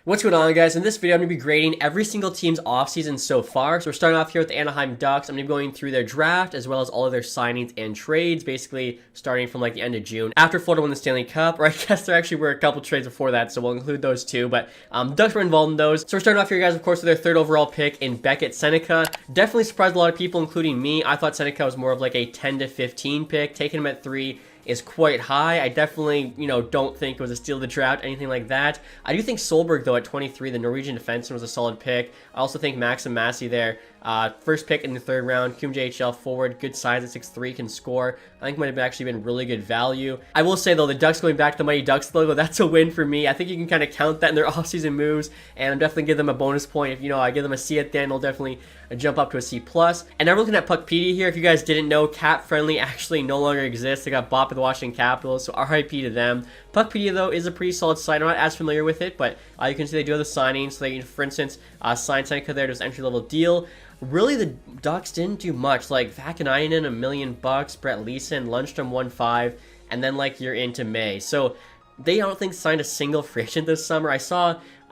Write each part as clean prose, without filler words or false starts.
What's going on, guys? In this video, I'm going to be grading every single team's offseason so far. So we're starting off here with the Anaheim Ducks. I'm going to be going through their draft as well as all of their signings and trades, basically starting from like the end of June after Florida won the Stanley Cup, or I guess there actually were a couple trades before that, so we'll include those too. But Ducks were involved in those. So we're starting off here, guys, of course, with their third overall pick in Beckett Seneca. Definitely surprised a lot of people, including me. I thought Seneca was more of like a 10 to 15 pick. Taking him at 3 is quite high. I definitely, don't think it was a steal of the draft, anything like that. I do think Solberg, though, at 23, the Norwegian defenseman, was a solid pick. I also think Maxim Massey there, first pick in the third round, QMJHL forward, good size at 6'3", can score. I think might have actually been really good value. I will say, though, the Ducks going back to the Mighty Ducks logo, that's a win for me. I think you can kind of count that in their offseason moves, and I'm definitely give them a bonus point. If, I give them a C at the end, they'll definitely jump up to a C+. And now we're looking at Puckpedia here. If you guys didn't know, Cap Friendly actually no longer exists. They got bought by the Washington Capitals, so RIP to them. Puckpedia, though, is a pretty solid site. I'm not as familiar with it, but you can see they do have the signings. So they, for instance, signed Seneca there, just entry-level deal. Really, the Ducks didn't do much. Like, Vakanainen, $1 million, Brett Leeson, Lundstrom, 1.5, and then, you're into May. So they, I don't think, signed a single free agent this summer. I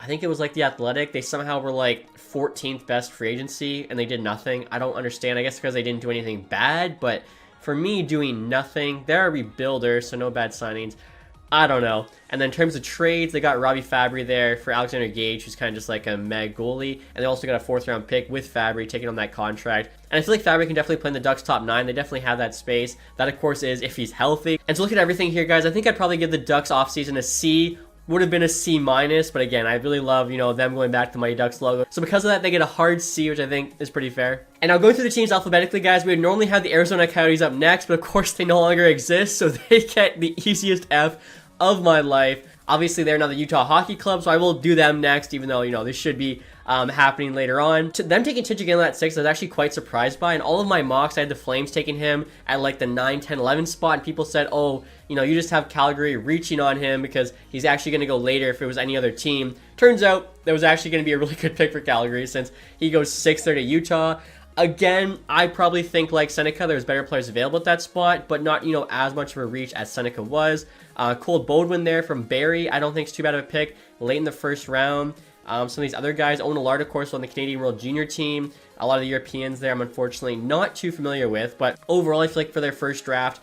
think it was, The Athletic. They somehow were, 14th best free agency, and they did nothing. I don't understand. I guess because they didn't do anything bad, but for me, doing nothing, they're a rebuilder, so no bad signings. I don't know. And then in terms of trades, they got Robbie Fabry there for Alexander Gage, who's kind of just like a meh goalie. And they also got a 4th-round pick with Fabry taking on that contract. And I feel like Fabry can definitely play in the Ducks' top 9. They definitely have that space. That, of course, is if he's healthy. And to look at everything here, guys, I think I'd probably give the Ducks offseason a C. Would have been a C-, but again, I really love, them going back to the Mighty Ducks logo. So because of that, they get a hard C, which I think is pretty fair. And now going through the teams alphabetically, guys, we would normally have the Arizona Coyotes up next, but of course they no longer exist, so they get the easiest F of my life. Obviously, they're now the Utah Hockey Club, so I will do them next, even though, this should be happening later on. Them taking Tich again at 6, I was actually quite surprised by. In all of my mocks, I had the Flames taking him at the 9, 10, 11 spot, and people said, oh, you just have Calgary reaching on him because he's actually going to go later if it was any other team. Turns out that was actually going to be a really good pick for Calgary since he goes 6th there to Utah. Again, I probably think like Seneca, there's better players available at that spot, but not, as much of a reach as Seneca was. Cole Bodwin there from Barrie, I don't think it's too bad of a pick late in the first round. Some of these other guys, Owen Allard, of course, on the Canadian World Junior team. A lot of the Europeans there I'm unfortunately not too familiar with, but overall I feel like for their first draft,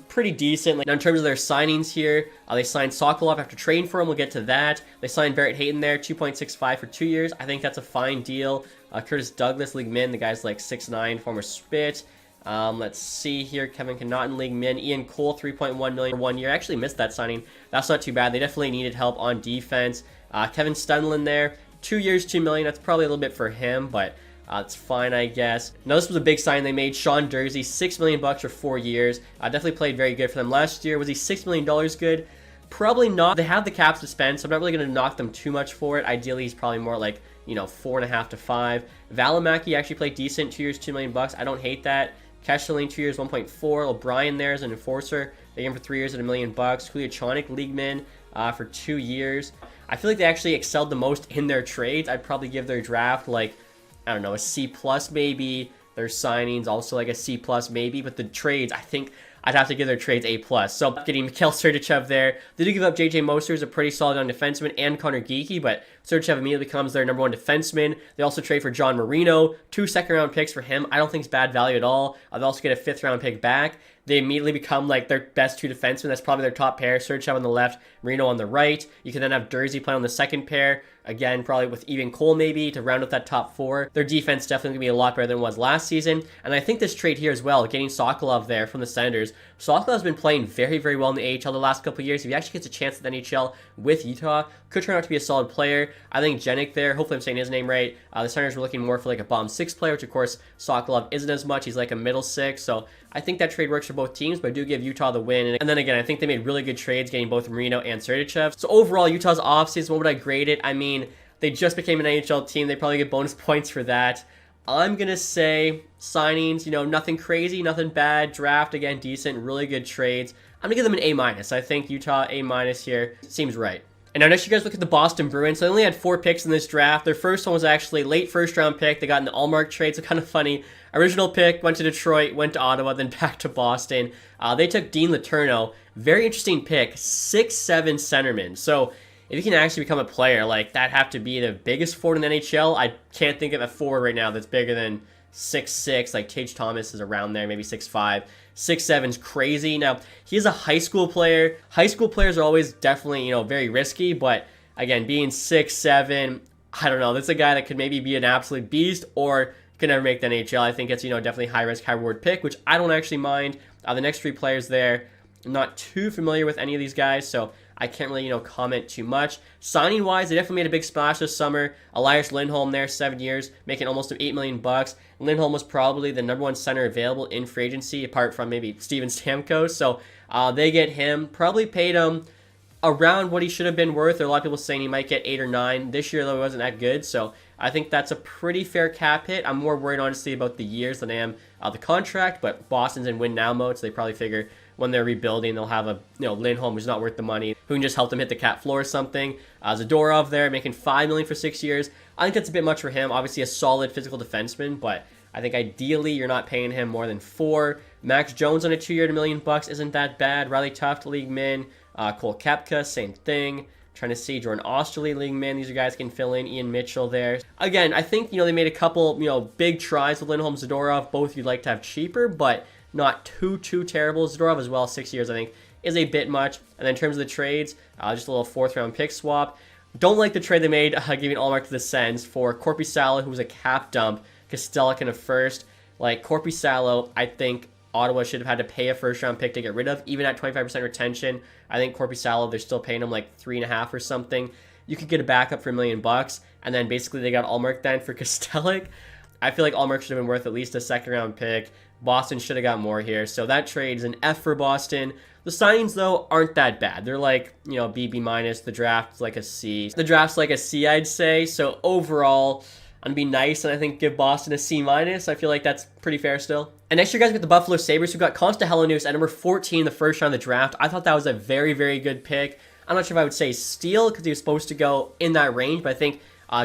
pretty decent. Now in terms of their signings here, they signed Sokolov after trading for him. We'll get to that. They signed Barrett Hayton there, 2.65 for 2 years. I think that's a fine deal. Curtis Douglas, League Min, the guy's 6'9", former Spit. Let's see here, Kevin Connaughton, League Min. Ian Cole, 3.1 million for 1 year. I actually missed that signing. That's not too bad. They definitely needed help on defense. Kevin Stunlin there, 2 years, $2 million. That's probably a little bit for him, but it's fine, I guess. Now, this was a big sign they made. Sean Dursey, $6 million for 4 years. Definitely played very good for them last year. Was he $6 million good? Probably not. They have the caps to spend, so I'm not really going to knock them too much for it. Ideally, he's probably more 4.5 to 5. Valimaki actually played decent, 2 years, $2 million. I don't hate that. Kesheline, 2 years, 1.4. O'Brien there as an enforcer. They gave him for 3 years at $1 million. Julio Chonik, League Min, for 2 years. I feel like they actually excelled the most in their trades. I'd probably give their draft I don't know, a C+ maybe. Their signings also a C+ maybe, but the trades, I think I'd have to give their trades A+. So getting Mikhail Sergachev there. They do give up JJ Moser, who's a pretty solid young defenseman, and Connor Geekie, but Sergachev immediately becomes their number 1 defenseman. They also trade for John Marino, 2 second-round picks for him. I don't think it's bad value at all. They also get a 5th-round pick back. They immediately become their best 2 defensemen. That's probably their top pair. Sergachev on the left, Marino on the right. You can then have Dursey play on the second pair. Again, probably with Evan Cole maybe to round out that top 4. Their defense definitely going to be a lot better than it was last season. And I think this trade here as well, getting Sokolov there from the Senators. Sokolov's been playing very, very well in the AHL the last couple of years. If he actually gets a chance at the NHL with Utah, could turn out to be a solid player. I think Jenik there, hopefully I'm saying his name right. The Senators were looking more for a bottom 6 player, which of course Sokolov isn't as much. He's a middle 6. So I think that trade works for both teams, but I do give Utah the win. And then again, I think they made really good trades getting both Marino and Sergachev. So overall, Utah's offseason, what would I grade it? I mean, they just became an NHL team. They probably get bonus points for that. I'm going to say signings, nothing crazy, nothing bad. Draft, again, decent, really good trades. I'm going to give them an A-. I think Utah A- here seems right. And now next you guys look at the Boston Bruins. So they only had 4 picks in this draft. Their first one was actually late first-round pick. They got in the Allmark trade, so kind of funny. Original pick, went to Detroit, went to Ottawa, then back to Boston. They took Dean Letourneau. Very interesting pick, 6'7" centerman. So if he can actually become a player, like, that'd have to be the biggest forward in the NHL. I can't think of a forward right now that's bigger than 6'6", like Tage Thomas is around there, maybe 6'5". 6'7's crazy. Now, he's a high school player. High school players are always definitely, very risky, but again, being 6'7", I don't know. That's a guy that could maybe be an absolute beast or could never make the NHL. I think it's, definitely high risk, high reward pick, which I don't actually mind. The next three players there, I'm not too familiar with any of these guys, so I can't really, comment too much. Signing-wise, they definitely made a big splash this summer. Elias Lindholm there, 7 years, making almost $8 million. Lindholm was probably the number one center available in free agency, apart from maybe Steven Stamkos. So they get him, probably paid him around what he should have been worth. There are a lot of people saying he might get 8 or 9. This year, though, it wasn't that good, so I think that's a pretty fair cap hit. I'm more worried, honestly, about the years than I am the contract, but Boston's in win-now mode, so they probably figure when they're rebuilding, they'll have a Lindholm who's not worth the money, who can just help them hit the cap floor or something. Zadorov there, making $5 million for 6 years. I think that's a bit much for him. Obviously, a solid physical defenseman, but I think ideally you're not paying him more than 4. Max Jones on a 2-year at $1 million isn't that bad. Riley Tuft, league min. Cole Koepka, same thing. Trying to see Jordan Osterley, league man. These guys can fill in. Ian Mitchell there. Again, I think, they made a couple, big tries with Lindholm, Zadorov. Both you'd like to have cheaper, but not too terrible. Zadorov as well, 6 years, I think, is a bit much. And then in terms of the trades, just a little 4th-round pick swap. Don't like the trade they made, giving Allmark to the Sens for Korpisalo, who was a cap dump, Kostelic in a first. Like, Korpisalo, I think Ottawa should have had to pay a first-round pick to get rid of, even at 25% retention. I think Korpisalo, they're still paying him like 3.5 or something. You could get a backup for $1 million, and then basically they got Allmark then for Kostelic. I feel like Allmark should have been worth at least a second-round pick. Boston should have got more here, so that trade is an F for Boston. The signings, though, aren't that bad. They're like, B, B minus. The draft's like a C. The draft's like a C, I'd say. So overall, I'm going to be nice and I think give Boston a C minus. I feel like that's pretty fair still. And next year, guys, we got the Buffalo Sabres, who got Konsta Helenius at number 14 in the first round of the draft. I thought that was a very, very good pick. I'm not sure if I would say steal because he was supposed to go in that range, but I think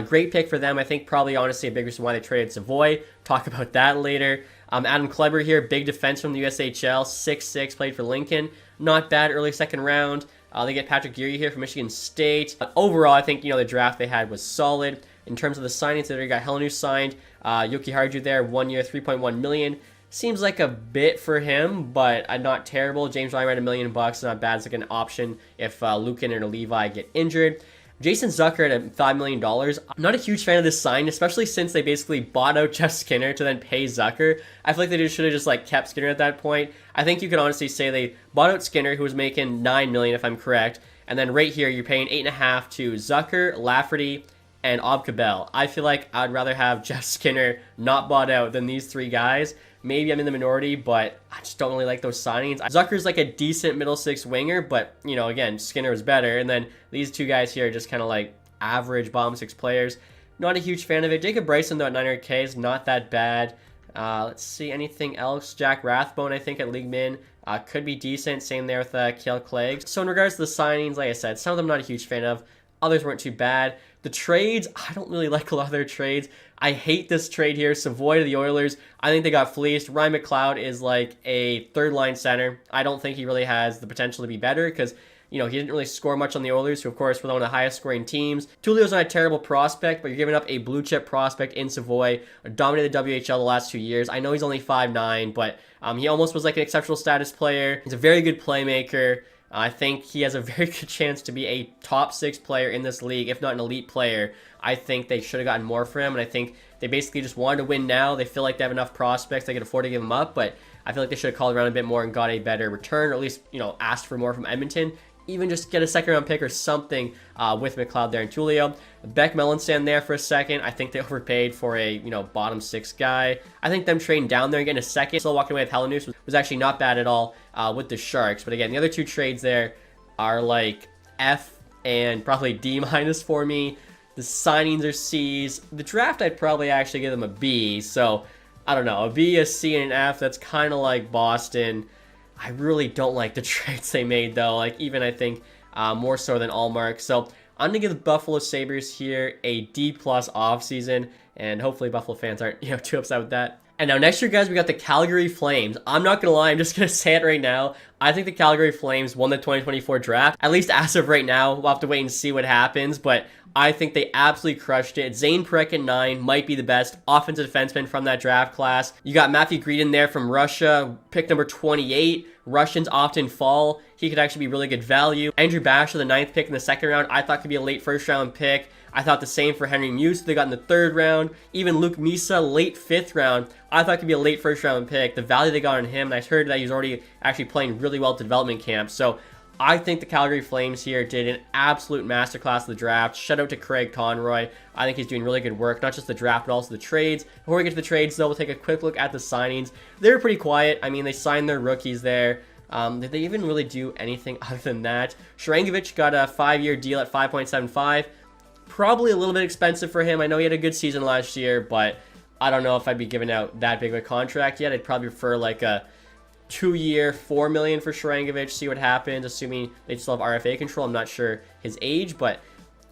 great pick for them. I think probably, honestly, a big reason why they traded Savoy. Talk about that later. Adam Kleber here, big defense from the USHL, 6'6", played for Lincoln. Not bad, early second round. They get Patrick Geary here from Michigan State. Overall, I think, the draft they had was solid. In terms of the signings, they got Helenius signed. Yoki Harju there, 1 year, $3.1 million. Seems like a bit for him, but not terrible. James Reimer at $1 million, not bad. It's like an option if Lukin or Levi get injured. Jason Zucker at $5 million. I'm not a huge fan of this sign, especially since they basically bought out Jeff Skinner to then pay Zucker. I feel like they should have just kept Skinner at that point. I think you could honestly say they bought out Skinner, who was making $9 million if I'm correct, and then right here you're paying $8.5 to Zucker, Lafferty, and Obkabel. I feel like I'd rather have Jeff Skinner not bought out than these 3 guys. Maybe I'm in the minority, but I just don't really like those signings. Zucker's like a decent middle 6 winger, but, again, Skinner is better. And then these 2 guys here are just kind of like average bottom 6 players. Not a huge fan of it. Jacob Bryson, though, at 900K is not that bad. Let's see, anything else? Jack Rathbone, I think, at League Min. Could be decent. Same there with Kale Clegg. So in regards to the signings, like I said, some of them I'm not a huge fan of. Others weren't too bad. The trades, I don't really like a lot of their trades. I hate this trade here. Savoy to the Oilers. I think they got fleeced. Ryan McLeod is like a third-line center. I don't think he really has the potential to be better because, he didn't really score much on the Oilers, who, of course, were one of the highest-scoring teams. Tulio's not a terrible prospect, but you're giving up a blue-chip prospect in Savoy. Dominated the WHL the last 2 years. I know he's only 5'9", but he almost was like an exceptional status player. He's a very good playmaker. I think he has a very good chance to be a top 6 player in this league, if not an elite player. I think they should have gotten more for him, and I think they basically just wanted to win now. They feel like they have enough prospects they can afford to give him up, but I feel like they should have called around a bit more and got a better return, or at least, asked for more from Edmonton. Even just get a second-round pick or something with McLeod there and Tulio. Beck Mellenstand there for a second. I think they overpaid for a, bottom 6 guy. I think them trading down there and getting a second, still walking away with Helenius was actually not bad at all with the Sharks. But again, the other 2 trades there are like F and probably D minus for me. The signings are C's. The draft, I'd probably actually give them a B. So, I don't know, a B, a C, and an F. That's kind of like Boston. I really don't like the trades they made, though. Even I think more so than Allmark. So I'm gonna give the Buffalo Sabres here a D+ offseason, and hopefully Buffalo fans aren't too upset with that. And now next year, guys, we got the Calgary Flames. I'm not going to lie, I'm just going to say it right now. I think the Calgary Flames won the 2024 draft, at least as of right now. We'll have to wait and see what happens, but I think they absolutely crushed it. Zane Parekh at 9 might be the best offensive defenseman from that draft class. You got Matthew Gredin there from Russia, pick number 28. Russians often fall. He could actually be really good value. Andrew Basher, the 9th pick in the 2nd round, I thought could be a late 1st round pick. I thought the same for Henry Muse, they got in the 3rd round. Even Luke Misa, late 5th round, I thought could be a late 1st round pick. The value they got on him, and I heard that he's already actually playing really well at development camp. So I think the Calgary Flames here did an absolute masterclass of the draft. Shout out to Craig Conroy. I think he's doing really good work, not just the draft, but also the trades. Before we get to the trades, though, we'll take a quick look at the signings. They were pretty quiet. I mean, they signed their rookies there. Did they even really do anything other than that? Sharangovich got a 5-year deal at 5.75. Probably a little bit expensive for him. I know he had a good season last year, but I don't know if I'd be giving out that big of a contract yet. I'd probably prefer like a 2-year, $4 million for Sharangovich, see what happens, assuming they still have RFA control. I'm not sure his age, but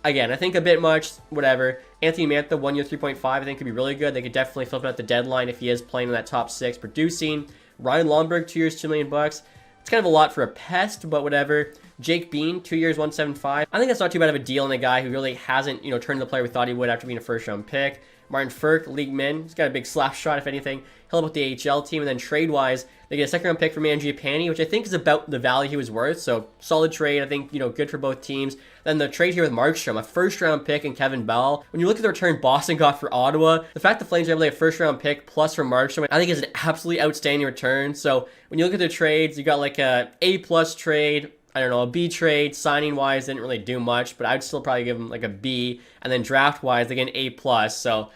again, I think a bit much, whatever. Anthony Mantha, 1 year, 3.5, I think could be really good. They could definitely flip him at the deadline if he is playing in that top 6, producing. Ryan Lomberg, 2 years, $2 million. It's kind of a lot for a pest, but whatever. Jake Bean, 2 years, 175. I think that's not too bad of a deal on a guy who really hasn't, turned the player we thought he would after being a 1st-round pick. Martin Ferk, league min. He's got a big slap shot, if anything. He'll help with the AHL team. And then trade-wise, they get a 2nd-round pick from Mangiapane, which I think is about the value he was worth. So, solid trade. I think, good for both teams. Then the trade here with Markstrom, a 1st-round pick and Kevin Bell. When you look at the return Boston got for Ottawa, the fact the Flames are able to get a 1st-round pick plus from Markstrom, I think is an absolutely outstanding return. So, when you look at the trades, you got like a A-plus trade, I don't know, a B trade. Signing wise, didn't really do much, but I'd still probably give them like a B. And then draft wise, they get an A plus. So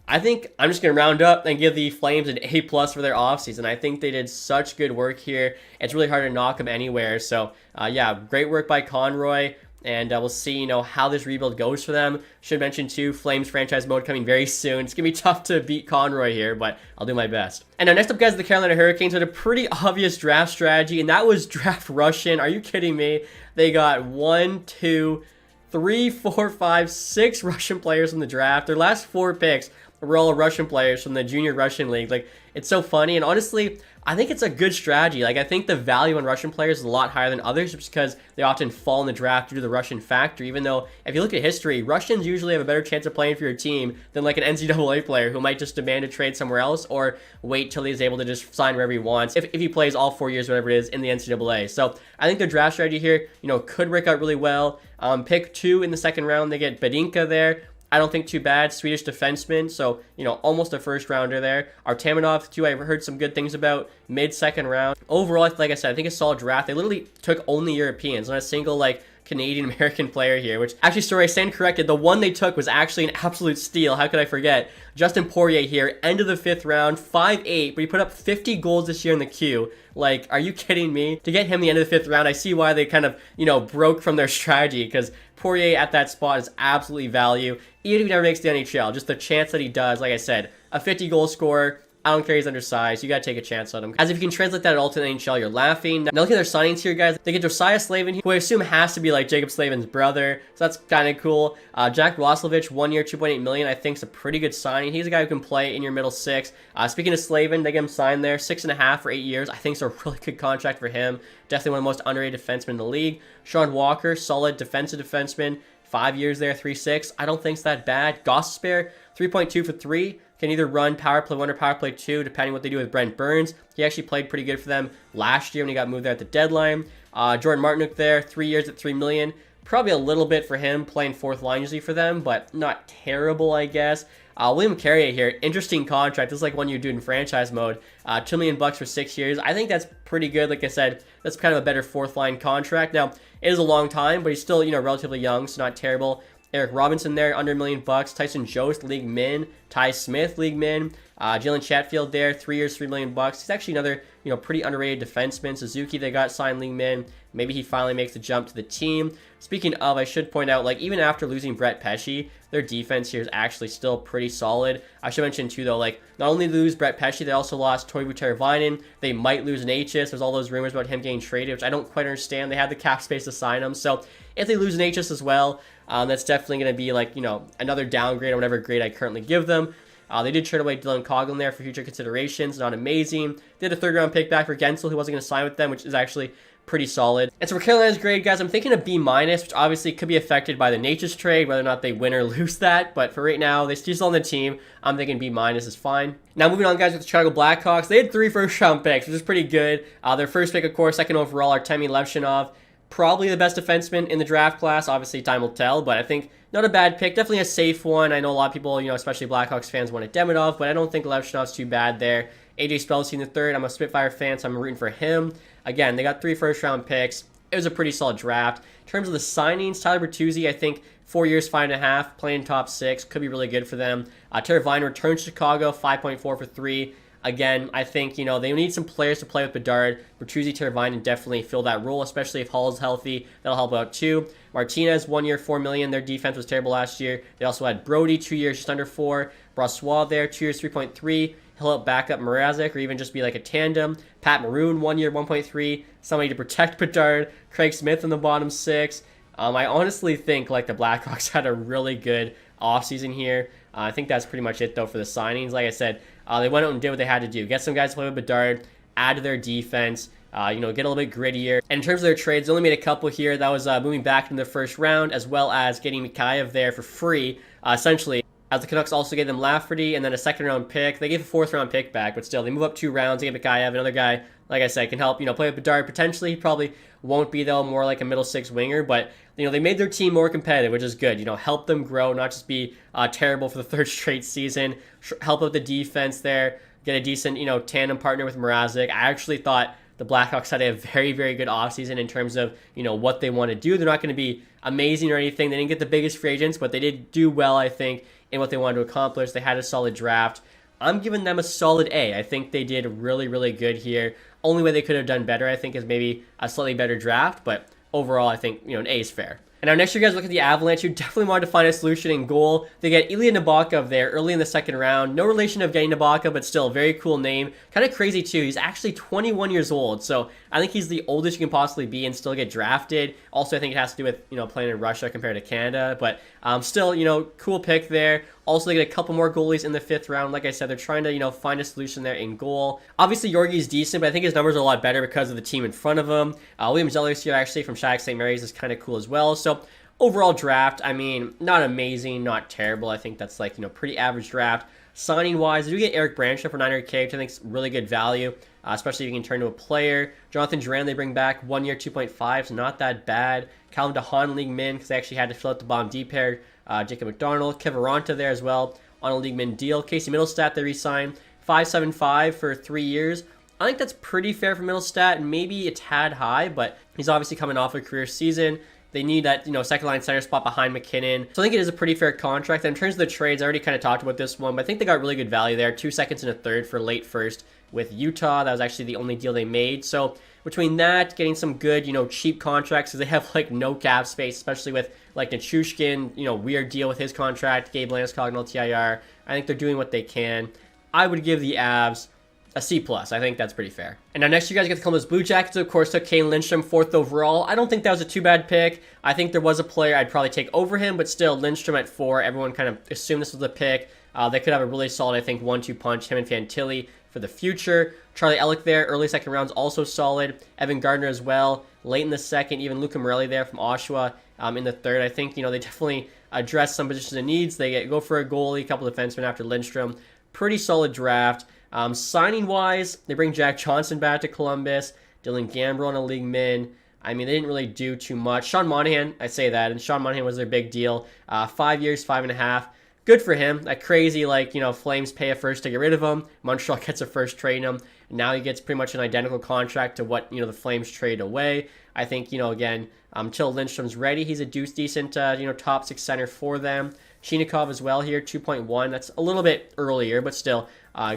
I think I'm just going to round up and give the Flames an A plus for their offseason. I think they did such good work here. It's really hard to knock them anywhere. So yeah, great work by Conroy. And we'll see, how this rebuild goes for them. Should mention, too, Flames franchise mode coming very soon. It's going to be tough to beat Conroy here, but I'll do my best. And now next up, guys, the Carolina Hurricanes had a pretty obvious draft strategy, and that was draft Russian. Are you kidding me? They got 1, 2, 3, 4, 5, 6 Russian players from the draft. Their last 4 picks were all Russian players from the Junior Russian League. Like, it's so funny, and honestly, I think it's a good strategy. Like, I think the value on Russian players is a lot higher than others just because they often fall in the draft due to the Russian factor, even though if you look at history, Russians usually have a better chance of playing for your team than like an NCAA player who might just demand a trade somewhere else or wait till he's able to just sign wherever he wants if he plays all 4 years, whatever it is, in the NCAA. So I think their draft strategy here, could work out really well. Pick 2 in the 2nd round, they get Bedinka there. I don't think too bad. Swedish defenseman, so, almost a 1st-rounder there. Artamanov, too, I've heard some good things about. Mid-2nd round. Overall, like I said, I think a solid draft. They literally took only Europeans, not a single, Canadian-American player here, which, actually, sorry, I stand corrected. The one they took was actually an absolute steal. How could I forget? Justin Poirier here, end of the 5th round, 5'8", but he put up 50 goals this year in the queue. Like, are you kidding me? To get him the end of the 5th round, I see why they kind of, broke from their strategy, because Poirier at that spot is absolutely value. Even if he never makes the NHL, just the chance that he does, like I said, a 50-goal scorer, I don't care he's undersized. You got to take a chance on him. As if you can translate that at all to the NHL, you're laughing. Now look at their signings here, guys. They get Josiah Slavin, who I assume has to be like Jacob Slavin's brother. So that's kind of cool. Jack Roslovich, 1 year, $2.8 million. I think is a pretty good signing. He's a guy who can play in your middle 6. Speaking of Slavin, they get him signed there. 6.5 for 8 years. I think it's a really good contract for him. Definitely one of the most underrated defensemen in the league. Sean Walker, solid defensive defenseman. 5 years there, 3.6. I don't think it's that bad. Gostisbehere, 3.2 for 3. Can either run power play 1 or power play 2, depending what they do with Brent Burns. He actually played pretty good for them last year when he got moved there at the deadline. Jordan Martinook there, 3 years at $3 million. Probably a little bit for him, playing 4th line usually for them, but not terrible, I guess. William Carrier here, interesting contract. This is like one you do in franchise mode. $2 million for 6 years. I think that's pretty good. Like I said, that's kind of a better 4th line contract. Now, it is a long time, but he's still, relatively young, so not terrible. Eric Robinson there, under $1 million. Tyson Jost, league min. Ty Smith, league min. Jalen Chatfield there, 3 years, $3 million. He's actually another, pretty underrated defenseman. Suzuki, they got signed league min. Maybe he finally makes the jump to the team. Speaking of, I should point out, even after losing Brett Pesce, their defense here is actually still pretty solid. I should mention, too, though, not only lose Brett Pesce, they also lost Toivo Teravainen. They might lose Natchez. There's all those rumors about him getting traded, which I don't quite understand. They have the cap space to sign him. So if they lose Natchez as well, that's definitely going to be, another downgrade or whatever grade I currently give them. They did trade away Dylan Coghlan there for future considerations. Not amazing. They had a 3rd round pick back for Gensel, who wasn't going to sign with them, which is actually pretty solid. And so for Carolina's grade, guys, I'm thinking a B-, which obviously could be affected by the Nature's trade, whether or not they win or lose that. But for right now, they're still on the team. I'm thinking B- is fine. Now moving on, guys, with the Chicago Blackhawks. They had 3 first-round picks, which is pretty good. Their first pick, of course, 2nd overall, Artemi Levshinov. Probably the best defenseman in the draft class. Obviously, time will tell, but I think not a bad pick. Definitely a safe one. I know a lot of people, especially Blackhawks fans, wanted Demidov, but I don't think Levshinov's too bad there. AJ Spelcy in the 3rd. I'm a Spitfire fan, so I'm rooting for him. Again, they got 3 first-round picks. It was a pretty solid draft. In terms of the signings, Tyler Bertuzzi, I think 4 years, 5.5, playing top 6, could be really good for them. Terry Vine returns to Chicago, 5.4 for 3. Again, I think, they need some players to play with Bedard. Bertuzzi, Teravainen definitely fill that role, especially if Hall's healthy. That'll help out too. Martinez, 1 year, $4 million. Their defense was terrible last year. They also had Brody, 2 years, just under 4. Brossois there, 2 years, 3.3. He'll help back up Mrazek or even just be like a tandem. Pat Maroon, 1 year, 1.3. Somebody to protect Bedard. Craig Smith in the bottom 6. I honestly think the Blackhawks had a really good offseason here. I think that's pretty much it, though, for the signings. Like I said, they went out and did what they had to do. Get some guys to play with Bedard, add to their defense, get a little bit grittier. And in terms of their trades, they only made a couple here. That was moving back in the 1st round, as well as getting Mikheyev there for free, essentially. As the Canucks also gave them Lafferty and then a 2nd round pick. They gave a 4th round pick back, but still, they move up 2 rounds. They get Mikheyev, another guy, like I said, can help, play with Bedard potentially. He probably won't be, though, more like a middle 6 winger, but, they made their team more competitive, which is good. Help them grow, not just be terrible for the 3rd straight season. Help out the defense there, get a decent, tandem partner with Mrazek. I actually thought the Blackhawks had a very, very good offseason in terms of, what they want to do. They're not going to be amazing or anything. They didn't get the biggest free agents, but they did do well, I think, in what they wanted to accomplish. They had a solid draft. I'm giving them a solid A. I think they did really, really good here. Only way they could have done better, I think, is maybe a slightly better draft, but overall, I think, an A is fair. And now next year, guys, look at the Avalanche. You definitely wanted to find a solution in goal. They get Ilya Nabokov there early in the 2nd round. No relation of getting Nabokov, but still, very cool name. Kind of crazy, too. He's actually 21 years old, so I think he's the oldest you can possibly be and still get drafted. Also, I think it has to do with, playing in Russia compared to Canada, but still, cool pick there. Also, they get a couple more goalies in the 5th round. Like I said, they're trying to, find a solution there in goal. Obviously, Yorgi's decent, but I think his numbers are a lot better because of the team in front of him. William Zellers here, actually, from Shattuck St. Mary's is kind of cool as well. So, overall draft, I mean, not amazing, not terrible. I think that's pretty average draft. Signing-wise, they do get Eric Brandshaw for $900K, which I think is really good value, especially if you can turn to a player. Jonathan Duran they bring back, 1 year, 2.5, so not that bad. Calvin DeHaan, league min, because they actually had to fill out the bottom D pair. Jacob McDonald, Kiviranta there as well on a league min deal. Casey Middlestat they re-signed, 5.75 for 3 years. I think that's pretty fair for Middlestat, maybe a tad high, but he's obviously coming off a career season. They need that, second line center spot behind McKinnon. So I think it is a pretty fair contract. And in terms of the trades, I already kind of talked about this one, but I think they got really good value there. 2 seconds and a 3rd for late 1st with Utah. That was actually the only deal they made. So between that, getting some good, cheap contracts, because they have no cap space, especially with Nichushkin, weird deal with his contract, Gabe Landeskog, no TIR. I think they're doing what they can. I would give the Avs a C+. I think that's pretty fair. And now next you guys get the Columbus Blue Jackets, of course, took Kane Lindstrom 4th overall. I don't think that was a too bad pick. I think there was a player I'd probably take over him, but still, Lindstrom at 4. Everyone kind of assumed this was the pick. They could have a really solid, I think, 1-2 punch, him and Fantilli for the future. Charlie Ellick there, early 2nd rounds, also solid. Evan Gardner as well, late in the 2nd. Even Luca Morelli there from Oshawa in the 3rd. I think, they definitely address some positions and needs. They go for a goalie, a couple of defensemen after Lindstrom. Pretty solid draft. Signing-wise, they bring Jack Johnson back to Columbus. Dylan Gambrell on a league min. I mean, they didn't really do too much. Sean Monahan, I say that, and Sean Monahan was their big deal. 5 years, 5.5. Good for him. That crazy, Flames pay a 1st to get rid of him. Montreal gets a 1st, trade him. And now he gets pretty much an identical contract to what, the Flames trade away. I think, again, until Lindstrom's ready, he's a decent, top 6 center for them. Chinikov as well here, 2.1. That's a little bit earlier, but still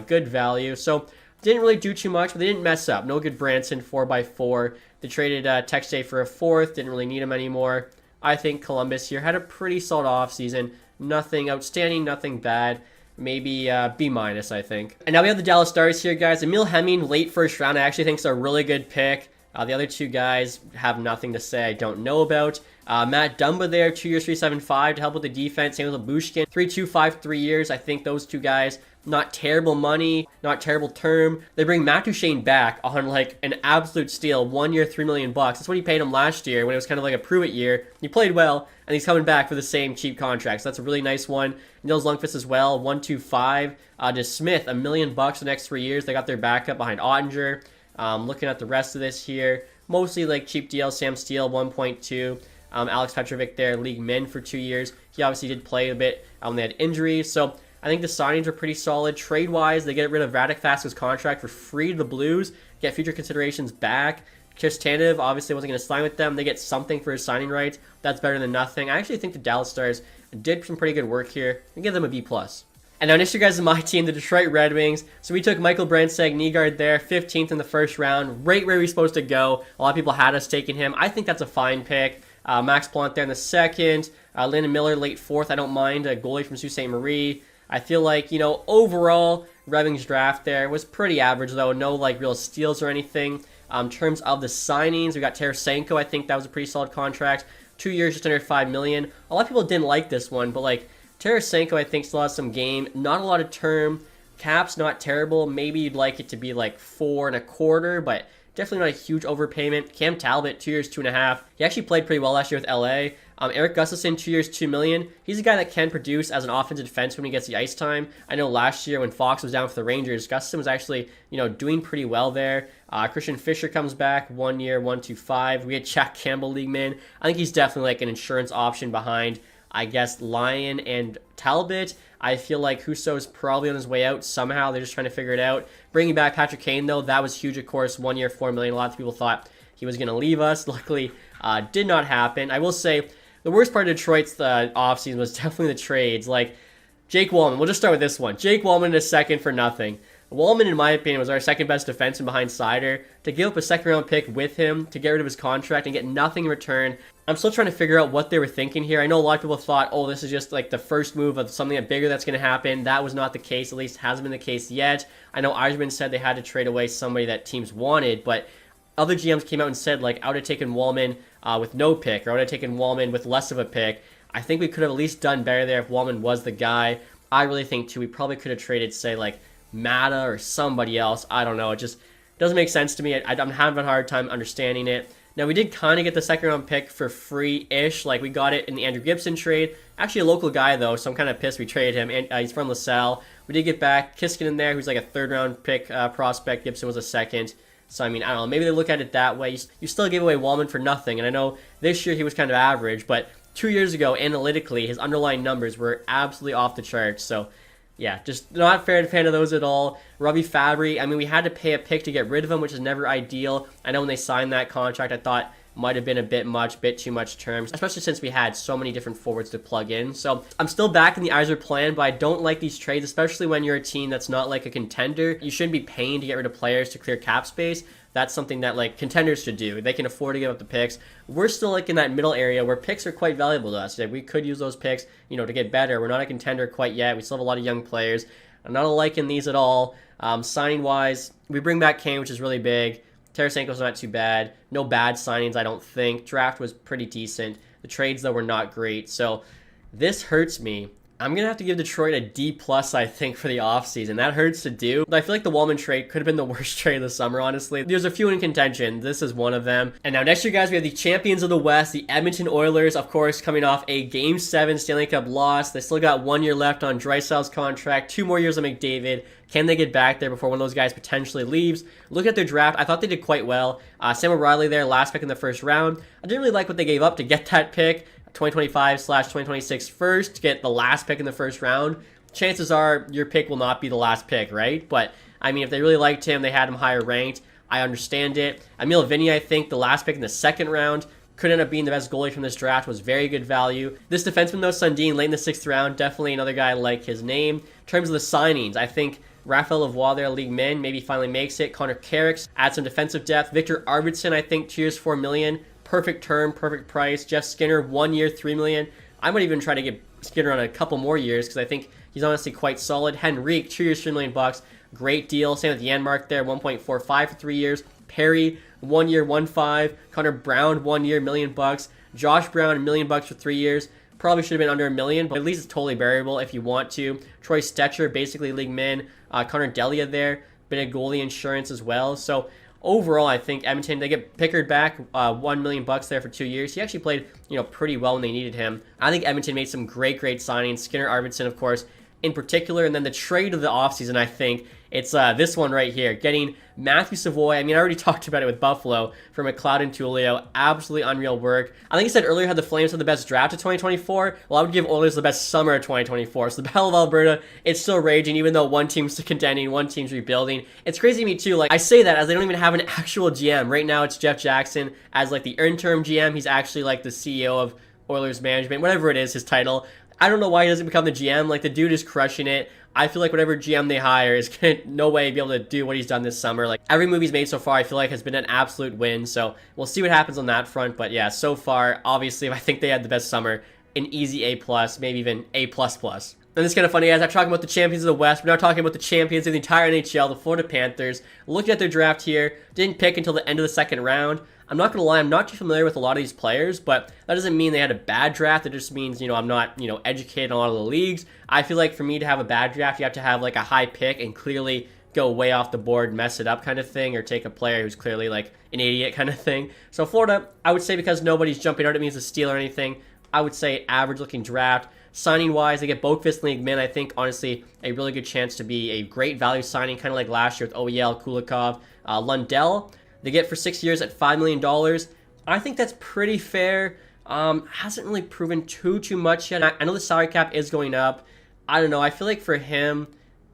good value. So didn't really do too much, but they didn't mess up. No good Branson, 4x4. They traded Texte for a 4th. Didn't really need him anymore. I think Columbus here had a pretty solid offseason. Nothing outstanding, nothing bad. Maybe B-, I think. And now we have the Dallas Stars here, guys. Emil Hemming, late 1st round, I actually think is a really good pick. The other 2 guys have nothing to say I don't know about. Matt Dumba there, 2 years, 375 to help with the defense. Same with Labushkin, 325, 3 years. I think those two guys, not terrible money, not terrible term. They bring Matt Duchene back on like an absolute steal, 1 year, $3 million. That's what he paid him last year when it was kind of like a prove it year. He played well, and he's coming back for the same cheap contract. So that's a really nice one. Nils Lundqvist as well, 125. To Smith, $1 million the next 3 years. They got their backup behind Ottinger. Looking at the rest of this here, mostly like cheap deals. Sam Steele, 1.2. Alex Petrovic there, league min for 2 years. He obviously did play a bit when they had injuries. So I think the signings are pretty solid. Trade-wise, they get rid of Radek Faska's contract for free to the Blues, get future considerations back. Chris Tanev obviously wasn't going to sign with them. They get something for his signing rights. That's better than nothing. I actually think the Dallas Stars did some pretty good work here. I give them a B+. And now next year, guys, is my team, the Detroit Red Wings. So we took Michael Brandsegg-Nygaard there, 15th in the first round, right where we were supposed to go. A lot of people had us taking him. I think that's a fine pick. Max Plante there in the second. Landon Miller, late fourth. I don't mind. A goalie from Sault Ste. Marie. I feel like, overall, Red Wings draft there was pretty average, though. No, like, real steals or anything. In terms of the signings, we got Tarasenko. I think that was a pretty solid contract. 2 years, just under $5 million. A lot of people didn't like this one, but, like, Tarasenko, I think, still has some game. Not a lot of term. Cap's not terrible. Maybe you'd like it to be, like, 4.25, but definitely not a huge overpayment. Cam Talbot, 2 years, 2.5. He actually played pretty well last year with LA. Eric Gustafsson, 2 years, $2 million. He's a guy that can produce as an offensive defenseman when he gets the ice time. I know last year when Fox was down for the Rangers, Gustafsson was actually, doing pretty well there. Christian Fischer comes back, 1 year, 125. We had Jack Campbell, league man. I think he's definitely like an insurance option behind, I guess, Lyon and Talbot. I feel like Husso's probably on his way out somehow. They're just trying to figure it out. Bringing back Patrick Kane, though, that was huge, of course. 1 year, $4 million. A lot of people thought he was going to leave us. Luckily, did not happen. I will say the worst part of Detroit's offseason was definitely the trades. Like, Jake Wallman. We'll just start with this one. Jake Wallman in a second for nothing. Wallman, in my opinion, was our second best defenseman behind Seider. To give up a second-round pick with him, to get rid of his contract, and get nothing in return, I'm still trying to figure out what they were thinking here. I know a lot of people thought, oh, this is just like the first move of something bigger that's going to happen. That was not the case, at least hasn't been the case yet. I know Eiserman said they had to trade away somebody that teams wanted, but other GMs came out and said, like, I would have taken Wallman with no pick, or I would have taken Wallman with less of a pick. I think we could have at least done better there if Wallman was the guy. I really think, too, we probably could have traded, say, like, Mata or somebody else. I don't know. It just doesn't make sense to me. I'm having a hard time understanding it. Now, we did kind of get the second-round pick for free-ish. Like, we got it in the Andrew Gibson trade. Actually, a local guy, though, so I'm kind of pissed we traded him. And he's from LaSalle. We did get back Kiskinen in there, who's like a third-round pick prospect. Gibson was a second. So, I mean, I don't know. Maybe they look at it that way. You still gave away Wallman for nothing. And I know this year he was kind of average, but 2 years ago, analytically, his underlying numbers were absolutely off the charts. So, yeah, just not a fan of those at all. Robbie Fabry, I mean, we had to pay a pick to get rid of him, which is never ideal. I know when they signed that contract, I thought might have been a bit too much terms, especially since we had so many different forwards to plug in. So I'm still back in the Yzer plan, but I don't like these trades, especially when you're a team that's not like a contender. You shouldn't be paying to get rid of players to clear cap space. That's something that like contenders should do. They can afford to give up the picks. We're still like in that middle area where picks are quite valuable to us. Like, we could use those picks, to get better. We're not a contender quite yet. We still have a lot of young players. I'm not liking these at all. Signing wise, we bring back Kane, which is really big. Tarasenko's not too bad. No bad signings, I don't think. Draft was pretty decent. The trades, though, were not great. So this hurts me. I'm going to have to give Detroit a D+, I think, for the offseason. That hurts to do. But I feel like the Wallman trade could have been the worst trade of the summer, honestly. There's a few in contention. This is one of them. And now next year, guys, we have the champions of the West, the Edmonton Oilers, of course, coming off a Game 7 Stanley Cup loss. They still got 1 year left on Draisaitl's contract, 2 more years on McDavid. Can they get back there before one of those guys potentially leaves? Look at their draft. I thought they did quite well. Sam O'Reilly there, last pick in the first round. I didn't really like what they gave up to get that pick. 2025/2026 first to get the last pick in the first round. Chances are your pick will not be the last pick, right? But, I mean, if they really liked him, they had him higher ranked. I understand it. Emil Vinny, I think, the last pick in the second round, could end up being the best goalie from this draft, was very good value. This defenseman, though, Sundin, late in the 6th round, definitely another guy like his name. In terms of the signings, I think Raphael Lavoie there, league min, maybe finally makes it. Connor Carrick, add some defensive depth. Victor Arvidsson, I think, 2 years, $4 million. Perfect term, perfect price. Jeff Skinner, 1 year, $3 million. I might even try to get Skinner on a couple more years because I think he's honestly quite solid. Henrique, 2 years, $3 million. Great deal. Same with Janmark there, 1.45 for 3 years. Perry, 1 year, 1.5. Connor Brown, 1 year, $1 million. Josh Brown, $1 million for 3 years. Probably should have been under $1 million, but at least it's totally variable if you want to. Troy Stetcher, basically league min. Connor Delia there, bit of goalie insurance as well. So overall, I think Edmonton, they get Pickard back, $1 million there for 2 years. He actually played, pretty well when they needed him. I think Edmonton made some great signings. Skinner Arvidsson, of course, in particular. And then the trade of the offseason, I think, it's this one right here. Getting Matthew Savoy. I mean, I already talked about it with Buffalo for McLeod and Tullio. Absolutely unreal work. I think I said earlier how the Flames had the best draft of 2024. Well, I would give Oilers the best summer of 2024. So the Battle of Alberta, it's still raging, even though one team's contending, one team's rebuilding. It's crazy to me, too. Like, I say that as they don't even have an actual GM. Right now, it's Jeff Jackson as, like, the interim GM. He's actually, like, the CEO of Oilers management, whatever it is, his title. I don't know why he doesn't become the GM. Like, the dude is crushing it. I feel like whatever GM they hire is going to no way be able to do what he's done this summer. Like, every move he's made so far, I feel like has been an absolute win. So we'll see what happens on that front. But yeah, so far, obviously, I think they had the best summer. An easy A+, maybe even A++. And it's kind of funny, guys. I'm talking about the champions of the West. We're now talking about the champions of the entire NHL, the Florida Panthers. Looking at their draft here, didn't pick until the end of the second round. I'm not going to lie, I'm not too familiar with a lot of these players, but that doesn't mean they had a bad draft. It just means, I'm not, educated on a lot of the leagues. I feel like for me to have a bad draft, you have to have like a high pick and clearly go way off the board, mess it up kind of thing, or take a player who's clearly like an idiot kind of thing. So Florida, I would say because nobody's jumping out at me as a steal or anything, I would say average looking draft. Signing wise, they get Boqvist and League Min. I think honestly a really good chance to be a great value signing, kind of like last year with OEL, Kulikov, Lundell. They get for 6 years at $5 million. I think that's pretty fair. Hasn't really proven too much yet. I know the salary cap is going up. I don't know. I feel like for him,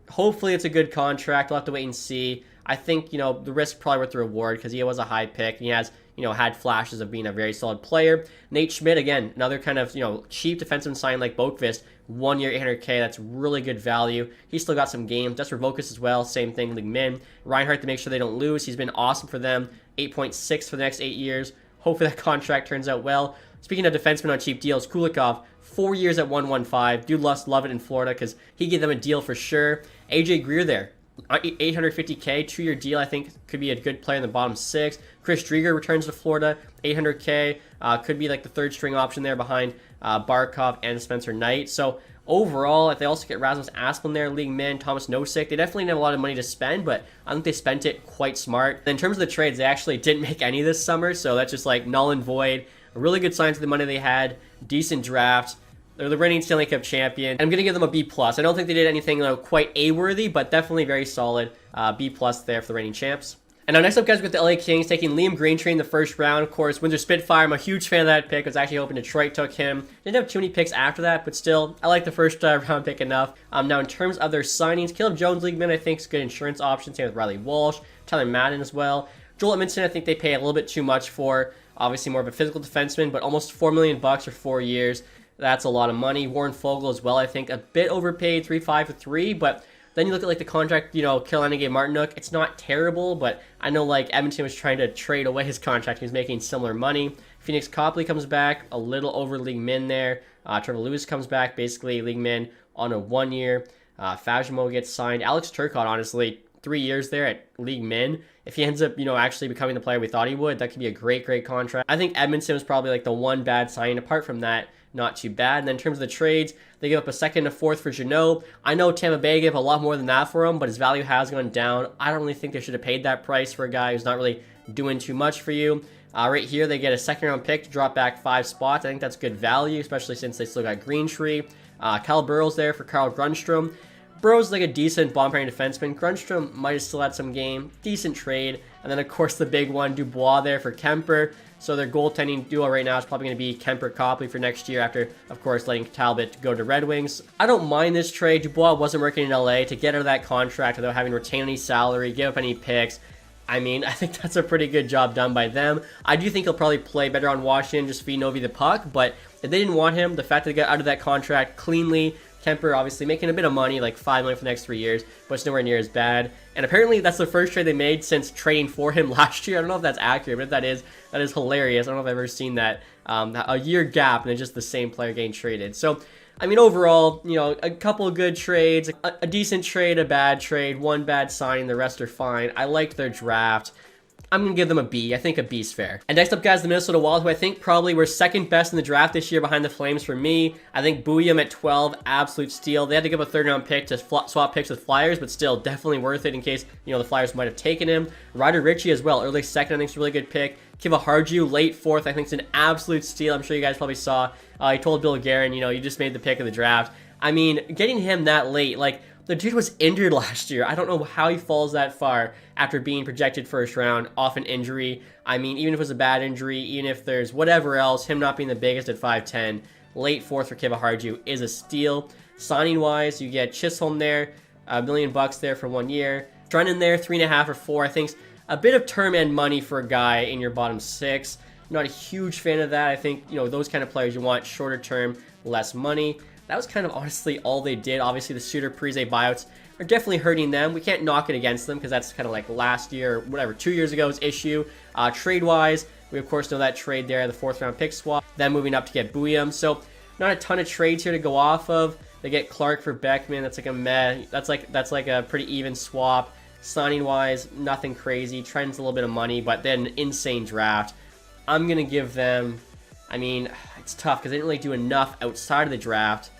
hopefully it's a good contract. We'll have to wait and see. I think, the risk probably worth the reward because he was a high pick. And he has, had flashes of being a very solid player. Nate Schmidt, again, another kind of, cheap defenseman sign like Boqvist. 1 year, $800K. That's really good value. He's still got some games. Jesper Vokus as well. Same thing, League Min. Reinhardt to make sure they don't lose. He's been awesome for them. 8.6 for the next 8 years. Hopefully that contract turns out well. Speaking of defensemen on cheap deals, Kulikov, 4 years at 115. Dude love it in Florida because he gave them a deal for sure. AJ Greer there. $850K, 2-year deal. I think could be a good player in the bottom 6. Chris Drieger returns to Florida, $800K. Could be like the third string option there behind Barkov and Spencer Knight. So overall, if they also get Rasmus Asplund there, League Min, Thomas Nosek, they definitely didn't have a lot of money to spend, but I think they spent it quite smart. And in terms of the trades, they actually didn't make any this summer, so that's just like null and void. Really good signs of the money they had, decent draft. They're the reigning Stanley Cup champion. I'm going to give them a B+. I don't think they did anything quite A-worthy, but definitely very solid. B+ there for the reigning champs. And now next up, guys, we've got the LA Kings taking Liam Greentree in the first round. Of course, Windsor Spitfire. I'm a huge fan of that pick. I was actually hoping Detroit took him. Didn't have too many picks after that, but still, I like the first round pick enough. Now, in terms of their signings, Caleb Jones, League Min, I think is a good insurance option. Same with Riley Walsh, Tyler Madden as well. Joel Edmondson, I think they pay a little bit too much for. Obviously, more of a physical defenseman, but almost $4 million for 4 years. That's a lot of money. Warren Fogle as well, I think, a bit overpaid, 3.5 for 3, but then you look at like the contract, Carolina gave Martinook. It's not terrible, but I know like Edmonton was trying to trade away his contract. He was making similar money. Phoenix Copley comes back, a little over League Min there. Trevor Lewis comes back, basically League Min on a 1 year. Fajimo gets signed. Alex Turcotte, honestly, 3 years there at League Min. If he ends up, actually becoming the player we thought he would, that could be a great contract. I think Edmonton was probably like the one bad signing. Apart from that, not too bad. And then in terms of the trades, they give up a second and a fourth for Jeannot. I know Tampa Bay gave a lot more than that for him, but his value has gone down. I don't really think they should have paid that price for a guy who's not really doing too much for you. Right here, they get a second-round pick to drop back 5 spots. I think that's good value, especially since they still got Greentree. Kyle Burrows there for Carl Grundstrom. Burrow's like a decent bomb-pairing defenseman. Grundstrom might have still had some game. Decent trade. And then, of course, the big one, Dubois there for Kemper. So their goaltending duo right now is probably going to be Kemper-Copley for next year after, of course, letting Talbot go to Red Wings. I don't mind this trade. Dubois wasn't working in LA. To get out of that contract without having to retain any salary, give up any picks, I mean, I think that's a pretty good job done by them. I do think he'll probably play better on Washington, just feed Novi the puck. But if they didn't want him, the fact that they got out of that contract cleanly, Kemper obviously making a bit of money, like $5 million for the next 3 years, but it's nowhere near as bad. And apparently that's the first trade they made since trading for him last year. I don't know if that's accurate, but if that is hilarious. I don't know if I've ever seen that. A year gap and it's just the same player getting traded. So, I mean, overall, a couple of good trades, a decent trade, a bad trade, one bad signing, the rest are fine. I liked their draft. I'm going to give them a B. I think a B's fair. And next up, guys, the Minnesota Wild, who I think probably were second best in the draft this year behind the Flames for me. I think Booyam at 12, absolute steal. They had to give a third-round pick to swap picks with Flyers, but still definitely worth it in case, you know, the Flyers might have taken him. Ryder Ritchie as well, early second, I think is a really good pick. Kiva Harju, late fourth, I think is an absolute steal. I'm sure you guys probably saw. He told Bill Guerin, you know, you just made the pick of the draft. I mean, getting him that late, like, the dude was injured last year. I don't know how he falls that far after being projected first round off an injury. I mean, even if it was a bad injury, even if there's whatever else, him not being the biggest at 5'10", late fourth for Kiva Harju is a steal. Signing-wise, you get Chisholm there, $1 million there for 1 year. Drennan there, 3.5 or 4. I think a bit of term and money for a guy in your bottom 6. Not a huge fan of that. I think, you know, those kind of players you want shorter term, less money. That was kind of honestly all they did. Obviously, the Suter Parise buyouts are definitely hurting them. We can't knock it against them because that's kind of like last year or whatever, 2 years ago's issue. Trade-wise, we of course know that trade there, the 4th-round pick swap. Then moving up to get Booyam. So not a ton of trades here to go off of. They get Clark for Beckman. That's like a meh. That's like a pretty even swap. Signing-wise, nothing crazy. Trent's a little bit of money, but then insane draft. I'm gonna give them. I mean, it's tough because they didn't really do enough outside of the draft.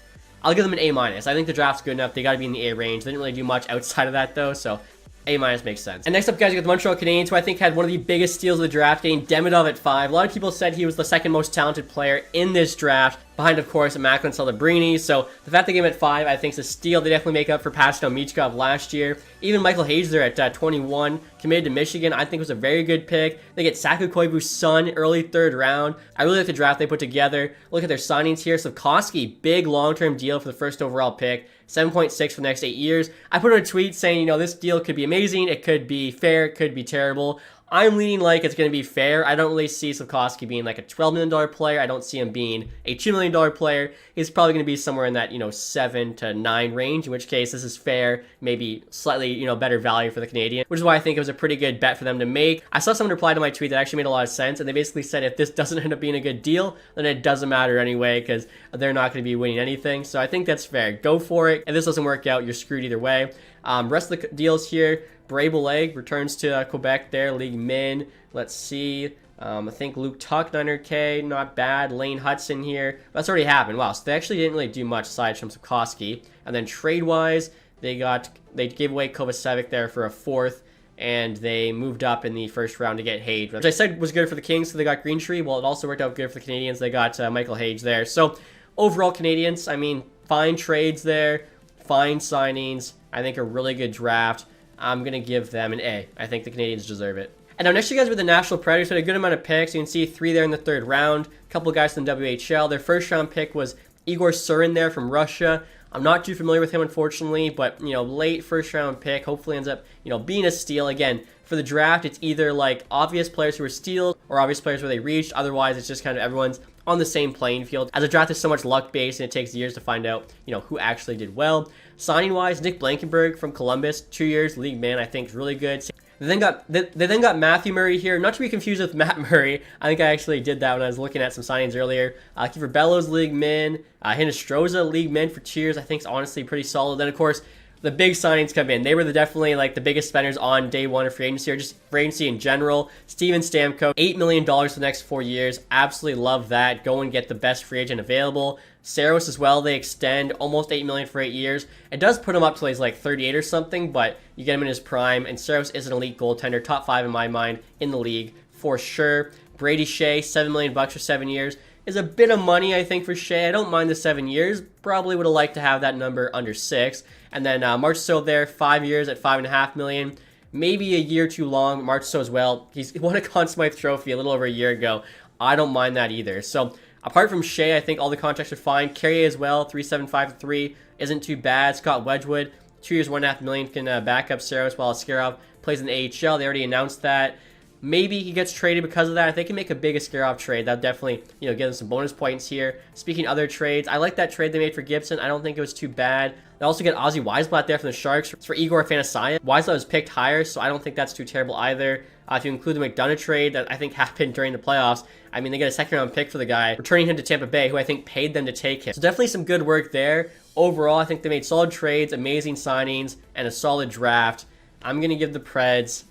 I'll give them an A-. I think the draft's good enough. They got to be in the A range. They didn't really do much outside of that, though, so A- makes sense. And next up, guys, we got the Montreal Canadiens, who I think had one of the biggest steals of the draft, getting Demidov at 5. A lot of people said he was the second most talented player in this draft, behind, of course, Macklin Celebrini. So the fact they gave him at 5, I think, is a steal. They definitely make up for Pashto Michkov last year. Even Michael Hayes there at 21, committed to Michigan, I think was a very good pick. They get Saku Koivu's son, early 3rd round. I really like the draft they put together. Look at their signings here. Slavkovsky, big long-term deal for the first overall pick. 7.6 for the next 8 years. I put in a tweet saying, you know, this deal could be amazing. It could be fair. It could be terrible. I'm leaning like it's going to be fair. I don't really see Slavkovsky being like a $12 million player. I don't see him being a $2 million player. He's probably going to be somewhere in that, you know, 7 to 9 range, in which case this is fair, maybe slightly, you know, better value for the Canadian, which is why I think it was a pretty good bet for them to make. I saw someone reply to my tweet that actually made a lot of sense, and they basically said if this doesn't end up being a good deal, then it doesn't matter anyway because they're not going to be winning anything. So I think that's fair. Go for it. If this doesn't work out, you're screwed either way. Rest of the deals here. Brabeleg returns to Quebec there, League Min. Let's see. I think Luke Tuck, 900K, not bad. Lane Hudson here. That's already happened. Wow, so they actually didn't really do much aside from Slavkovsky. And then trade-wise, they gave away Kovacevic there for a 4th, and they moved up in the first round to get Hage, which I said was good for the Kings, so they got Greentree. Well, it also worked out good for the Canadians. They got Michael Hage there. So overall, Canadians, I mean, fine trades there, fine signings. I think a really good draft. I'm going to give them an A. I think the Canadians deserve it. And now next, you guys with the Nashville Predators had a good amount of picks. You can see 3 there in the 3rd round. A couple guys from the WHL. Their first round pick was Igor Surin there from Russia. I'm not too familiar with him, unfortunately, but, you know, late first round pick. Hopefully ends up, you know, being a steal. Again, for the draft, it's either like obvious players who were steals or obvious players where they reached. Otherwise, it's just kind of everyone's on the same playing field. As a draft is so much luck-based, and it takes years to find out, you know, who actually did well. Signing-wise, Nick Blankenberg from Columbus, 2 years, league man, I think is really good. They then got Matthew Murray here, not to be confused with Matt Murray. I think I actually did that when I was looking at some signings earlier. Kiefer Bellows, league min. Hinostroza, league min for 2 years, I think is honestly pretty solid. Then, of course, the big signings come in. They were definitely like the biggest spenders on day one of free agency, or just free agency in general. Steven Stamkos, $8 million for the next 4 years. Absolutely love that. Go and get the best free agent available. Saros as well, they extend almost $8 million for 8 years. It does put him up till he's like 38 or something, but you get him in his prime, and Saros is an elite goaltender, top 5 in my mind in the league for sure. Brady Shea, $7 million for 7 years. Is a bit of money, I think, for Shea. I don't mind the 7 years. Probably would have liked to have that number under 6. And then Marchessault there, 5 years at $5.5 million. Maybe a year too long. Marchessault as well. He's won a Conn Smythe Trophy a little over a year ago. I don't mind that either. So apart from Shea, I think all the contracts are fine. Carrier as well, 3.75-3 isn't too bad. Scott Wedgwood, 2 years, $1.5 million, can back up Saros while Askarov plays in the AHL. They already announced that. Maybe he gets traded because of that. If they can make a big Askarov trade, that'll definitely, you know, give them some bonus points here. Speaking of other trades, I like that trade they made for Gibson. I don't think it was too bad. They also get Ozzy Weisblatt there from the Sharks for Igor Afanasyev. Weisblatt was picked higher, so I don't think that's too terrible either. If you include the McDonough trade that I think happened during the playoffs, I mean, they get a second-round pick for the guy, returning him to Tampa Bay, who I think paid them to take him. So definitely some good work there. Overall, I think they made solid trades, amazing signings, and a solid draft. I'm going to give the Preds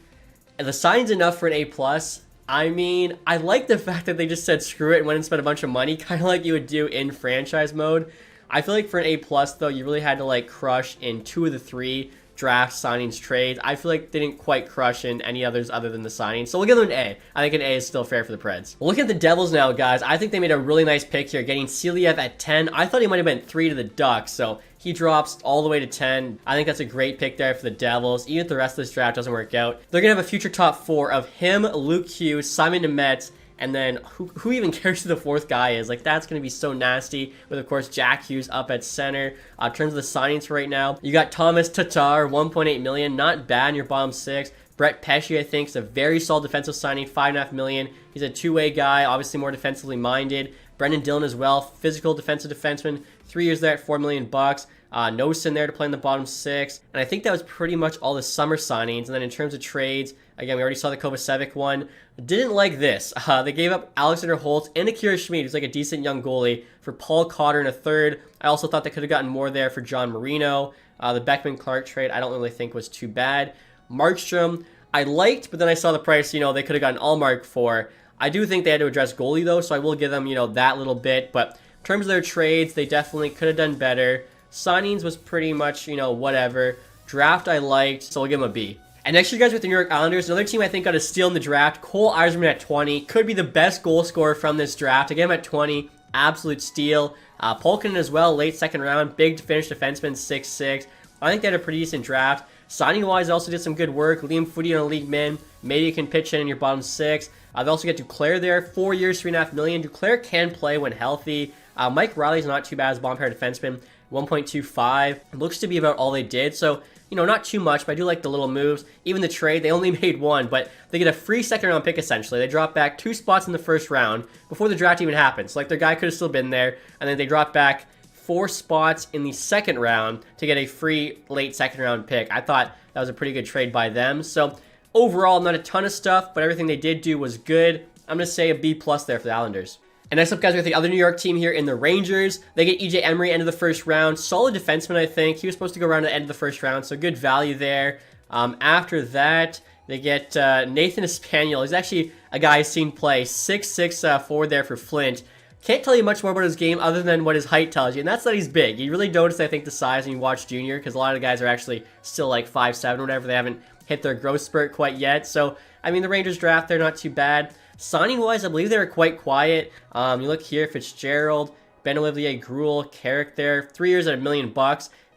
And the signing's enough for an A+. I mean, I like the fact that they just said screw it and went and spent a bunch of money, kind of like you would do in franchise mode. I feel like for an A+, though, you really had to, like, crush in 2 of the 3 drafts, signings, trades. I feel like they didn't quite crush in any others other than the signings. So we'll give them an A. I think an A is still fair for the Preds. Looking at the Devils now, guys, I think they made a really nice pick here, getting Celiev at 10. I thought he might have been 3 to the Ducks, so he drops all the way to 10. I think that's a great pick there for the Devils. Even if the rest of this draft doesn't work out, they're going to have a future top 4 of him, Luke Hughes, Simon Nemeth, and then who even cares who the 4th guy is? Like, that's going to be so nasty with, of course, Jack Hughes up at center. In terms of the signings for right now, you got Thomas Tatar, $1.8 million. Not bad in your bottom 6. Brett Pesce, I think, is a very solid defensive signing, $5.5 million. He's a two-way guy, obviously more defensively minded. Brendan Dillon as well, physical defensive defenseman, 3 years there at $4 million. Nosen there to play in the bottom 6. And I think that was pretty much all the summer signings. And then in terms of trades, again, we already saw the Kovacevic one. Didn't like this. They gave up Alexander Holtz and Akira Schmid, who's like a decent young goalie, for Paul Cotter in a 3rd. I also thought they could have gotten more there for John Marino. The Beckman-Clark trade I don't really think was too bad. Markstrom, I liked, but then I saw the price, they could have gotten Allmark for. I do think they had to address goalie, though, so I will give them, that little bit. But in terms of their trades, they definitely could have done better. Signings was pretty much, whatever. Draft I liked, so I'll give them a B. And next year, guys, with the New York Islanders, another team I think got a steal in the draft. Cole Eiserman at 20. Could be the best goal scorer from this draft. Again, at 20. Absolute steal. Polkinen as well, late 2nd round. Big Finnish defenseman, 6'6". I think they had a pretty decent draft. Signing-wise, they also did some good work. Liam Foudy on a league min. Maybe you can pitch in your bottom 6. They also get Duclair there. 4 years, $3.5 million. Duclair can play when healthy. Mike Riley's not too bad as a bottom pair defenseman. 1.25. Looks to be about all they did. So, not too much, but I do like the little moves. Even the trade, they only made 1, but they get a free 2nd round pick, essentially. They drop back 2 spots in the 1st round before the draft even happens. So, like, their guy could have still been there, and then they drop back 4 spots in the 2nd round to get a free late 2nd round pick. I thought that was a pretty good trade by them. So, overall, not a ton of stuff, but everything they did do was good. I'm going to say a B+ there for the Islanders. And next up, guys, we have the other New York team here in the Rangers. They get EJ Emery end of the 1st round. Solid defenseman, I think. He was supposed to go around at the end of the 1st round, so good value there. After that, they get Nathan Espaniel. He's actually a guy I've seen play. 6'6" forward there for Flint. Can't tell you much more about his game other than what his height tells you, and that's that he's big. You really notice, I think, the size when you watch Junior, because a lot of the guys are actually still like 5'7" or whatever. They haven't hit their growth spurt quite yet. So, I mean, the Rangers draft, they're not too bad. Signing-wise, I believe they were quite quiet. You look here, Fitzgerald, Ben-Olivier Gruel, Carrick there. 3 years at $1 million.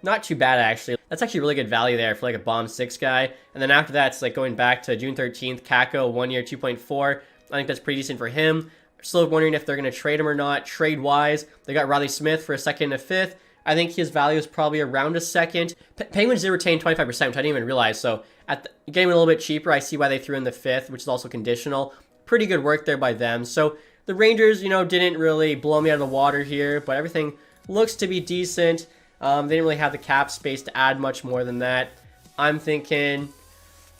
Not too bad, actually. That's actually really good value there for like a bottom 6 guy. And then after that, it's like going back to June 13th. Kako, 1 year, 2.4. I think that's pretty decent for him. Still wondering if they're going to trade him or not. Trade-wise, they got Riley Smith for a 2nd and a 5th. I think his value is probably around a 2nd. Penguins did retain 25%, which I didn't even realize. So, getting a little bit cheaper, I see why they threw in the 5th, which is also conditional. Pretty good work there by them. So the Rangers, didn't really blow me out of the water here, but everything looks to be decent. They didn't really have the cap space to add much more than that. I'm thinking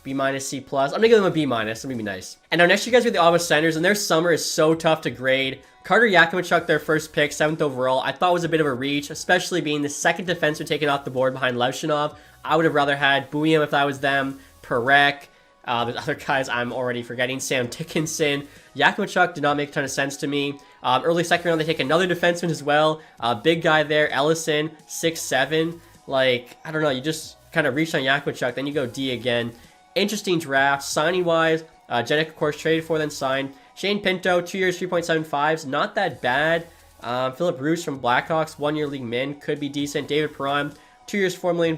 B-, C+. I'm gonna give them a B-. It's gonna be nice. And now next you guys are the Ottawa Senators, and their summer is so tough to grade. Carter Yakimichuk, their 1st pick, 7th overall, I thought was a bit of a reach, especially being the 2nd defenseman taken off the board behind Levshinov. I would have rather had Bouillon if I was them, Perek. The other guys I'm already forgetting. Sam Dickinson. Yakimichuk did not make a ton of sense to me. Early 2nd round, they take another defenseman as well. Big guy there, Ellison, 6'7". Like, I don't know, you just kind of reached on Yakimichuk, then you go D again. Interesting draft. Signing-wise, Jenik, of course, traded for, then signed. Shane Pinto, 2 years, 3.75s. Not that bad. Philip Bruce from Blackhawks, 1 year league min. Could be decent. David Perron, 2 years, $4 million.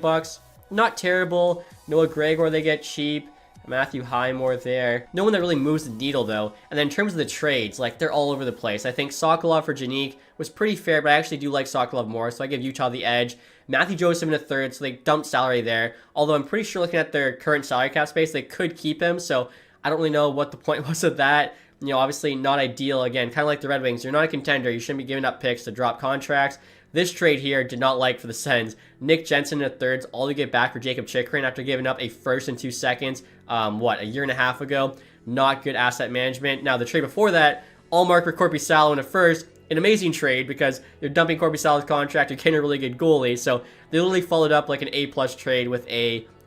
Not terrible. Noah Gregor, they get cheap. Matthew Highmore there. No one that really moves the needle, though. And then in terms of the trades, like, they're all over the place. I think Sokolov for Janik was pretty fair, but I actually do like Sokolov more, so I give Utah the edge. Matthew Joseph in a 3rd, so they dumped salary there. Although I'm pretty sure looking at their current salary cap space, they could keep him, so I don't really know what the point was of that. Obviously not ideal. Again, kind of like the Red Wings. You're not a contender. You shouldn't be giving up picks to drop contracts. This trade here did not like for the Sens. Nick Jensen in the 3rd, all you get back for Jacob Chychrun after giving up a 1st and 2 seconds, a year and a half ago. Not good asset management. Now, the trade before that, Allmark for Korpisalo in a 1st, an amazing trade because you're dumping Korpisalo's contract, you're getting a really good goalie. So they literally followed up like an A+ trade with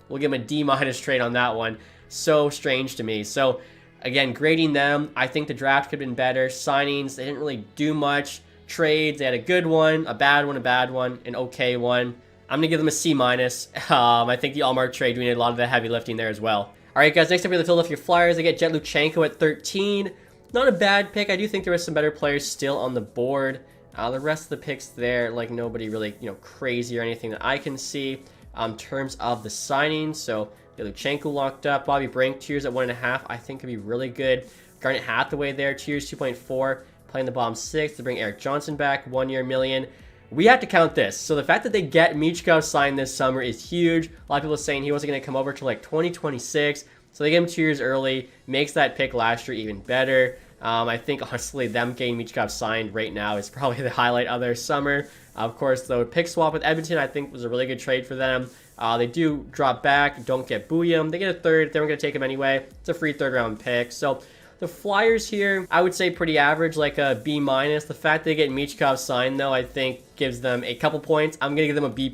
we'll give him a D- trade on that one. so strange to me. So again, grading them, I think the draft could have been better. Signings, they didn't really do much. Trades, they had a good one, a bad one, an okay one. I'm gonna give them a C-. I think the Allmark trade doing a lot of the heavy lifting there as well. All right, guys, next up we have the Philadelphia Flyers. They get Jet Luchenko at 13. Not a bad pick. I do think there was some better players still on the board. The rest of the picks there, like nobody really, crazy or anything that I can see. In terms of the signings, so Luchenko locked up. Bobby Brink, 2 years at 1.5, I think could be really good. Garnet Hathaway there, 2 years, 2.4, playing the bottom 6 to bring Eric Johnson back, 1 year, $1 million. We have to count this. So the fact that they get Michkov signed this summer is huge. A lot of people are saying he wasn't going to come over till like 2026. So they get him 2 years early, makes that pick last year even better. I think, honestly, them getting Michkov signed right now is probably the highlight of their summer. Of course, the pick swap with Edmonton, I think, was a really good trade for them. They do drop back, don't get Booyam. They get a third. They weren't going to take him anyway. It's a free third-round pick. So the Flyers here, I would say pretty average, like a B-. The fact they get Michkov signed, though, I think gives them a couple points. I'm going to give them a B+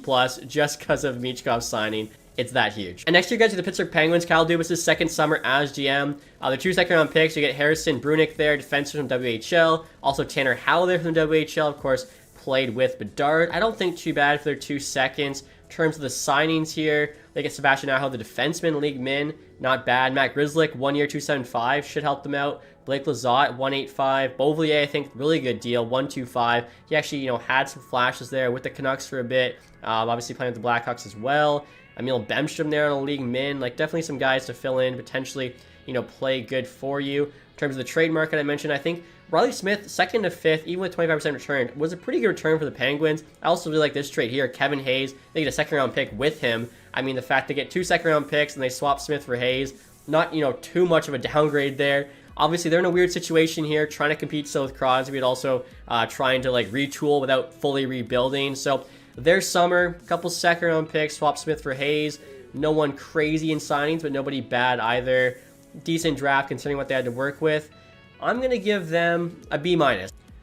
just because of Michkov signing. It's that huge. And next year, guys, are the Pittsburgh Penguins. Kyle Dubas' second summer as GM. The 2 second-round picks, you get Harrison Brunick there, defenseman from WHL. Also Tanner Howell there from WHL, of course, played with Bedard. I don't think too bad for their 2 seconds. In terms of the signings here, they get Sebastian Aho, the defenseman, league min. Not bad. Matt Grzelcyk, 1 year, 275, should help them out. Blake Lizotte, 185. Beauvillier, I think, really good deal, 125. He actually, had some flashes there with the Canucks for a bit. Obviously playing with the Blackhawks as well. Emil Bemstrom there on a league min. Like, definitely some guys to fill in, potentially, play good for you. In terms of the trade market I mentioned, I think Riley Smith, 2nd to 5th, even with 25% return, was a pretty good return for the Penguins. I also really like this trade here. Kevin Hayes, they get a 2nd-round pick with him. I mean, the fact they get 2 second-round picks and they swap Smith for Hayes, not, too much of a downgrade there. Obviously, they're in a weird situation here, trying to compete still with Crosby, but also trying to, retool without fully rebuilding. So their summer, couple second-round picks, swap Smith for Hayes. No one crazy in signings, but nobody bad either. Decent draft considering what they had to work with. I'm going to give them a B-.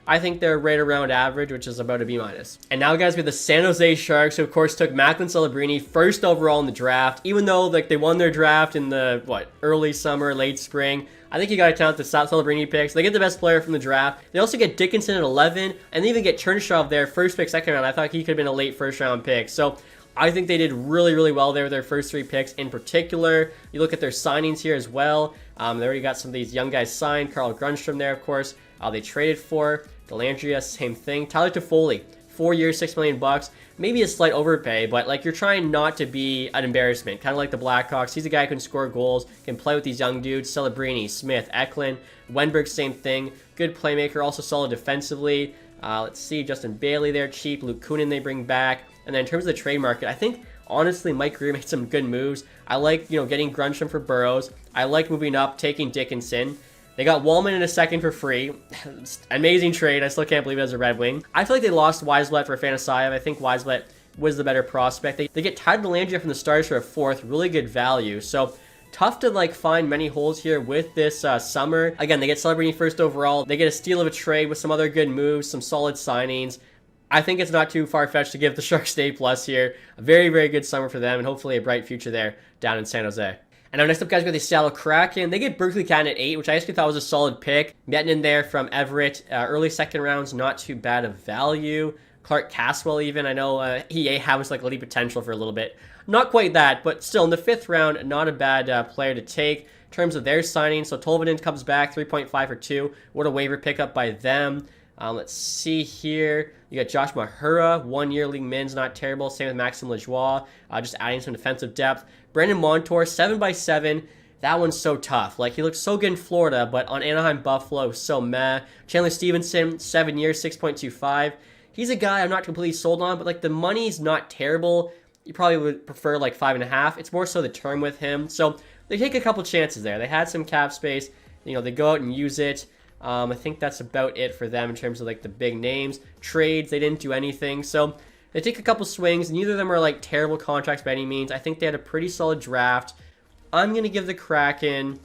I think they're right around average, which is about a B-. And now, guys, we have the San Jose Sharks, who, of course, took Macklin Celebrini first overall in the draft. Even though, they won their draft in the, early summer, late spring. I think you got to count the Celebrini picks. They get the best player from the draft. They also get Dickinson at 11, and they even get Chernyshov there, first pick, second round. I thought he could have been a late first-round pick. So I think they did really, really well there with their first 3 picks in particular. You look at their signings here as well. They already got some of these young guys signed. Carl Grundstrom there, of course. They traded for Dellandrea, same thing. Tyler Toffoli, 4 years, $6 million. Maybe a slight overpay, but you're trying not to be an embarrassment. Kind of like the Blackhawks. He's a guy who can score goals, can play with these young dudes. Celebrini, Smith, Eklund, Wenberg, same thing. Good playmaker, also solid defensively. Let's see, Justin Bailey there, cheap. Luke Kunin they bring back. And then in terms of the trade market, I think, honestly, Mike Grier made some good moves. I like, getting Grundstrom for Burrows. I like moving up, taking Dickinson. They got Wallman in a second for free. Amazing trade. I still can't believe it as a Red Wing. I feel like they lost Weisblatt for Fanasayev. I think Weisblatt was the better prospect. They get Tyler Dellandrea from the Stars for a 4th. Really good value. So tough to find many holes here with this summer. Again, they get Celebrini first overall. They get a steal of a trade with some other good moves, some solid signings. I think it's not too far-fetched to give the Sharks A+ here. A very, very good summer for them, and hopefully a bright future there down in San Jose. And now next up, guys, we got the Seattle Kraken. They get Berkeley Cannon at 8, which I actually thought was a solid pick. Mettinen there from Everett. Early second rounds, not too bad of value. Clark Caswell even. I know he has elite potential for a little bit. Not quite that, but still in the 5th round, not a bad player to take. In terms of their signing, so Tolvanen comes back, 3.5 for 2. What a waiver pickup by them. Let's see here. You got Josh Mahura, 1 year league mins, not terrible. Same with Maxime Lajoie, just adding some defensive depth. Brandon Montour, 7x7. That one's so tough. He looked so good in Florida, but on Anaheim Buffalo, it was so meh. Chandler Stevenson, 7 years, 6.25. He's a guy I'm not completely sold on, but the money's not terrible. You probably would prefer 5.5. It's more so the term with him. So they take a couple chances there. They had some cap space. They go out and use it. I think that's about it for them in terms of the big names. Trades, they didn't do anything. So they take a couple swings. Neither of them are terrible contracts by any means. I think they had a pretty solid draft. I'm going to give the Kraken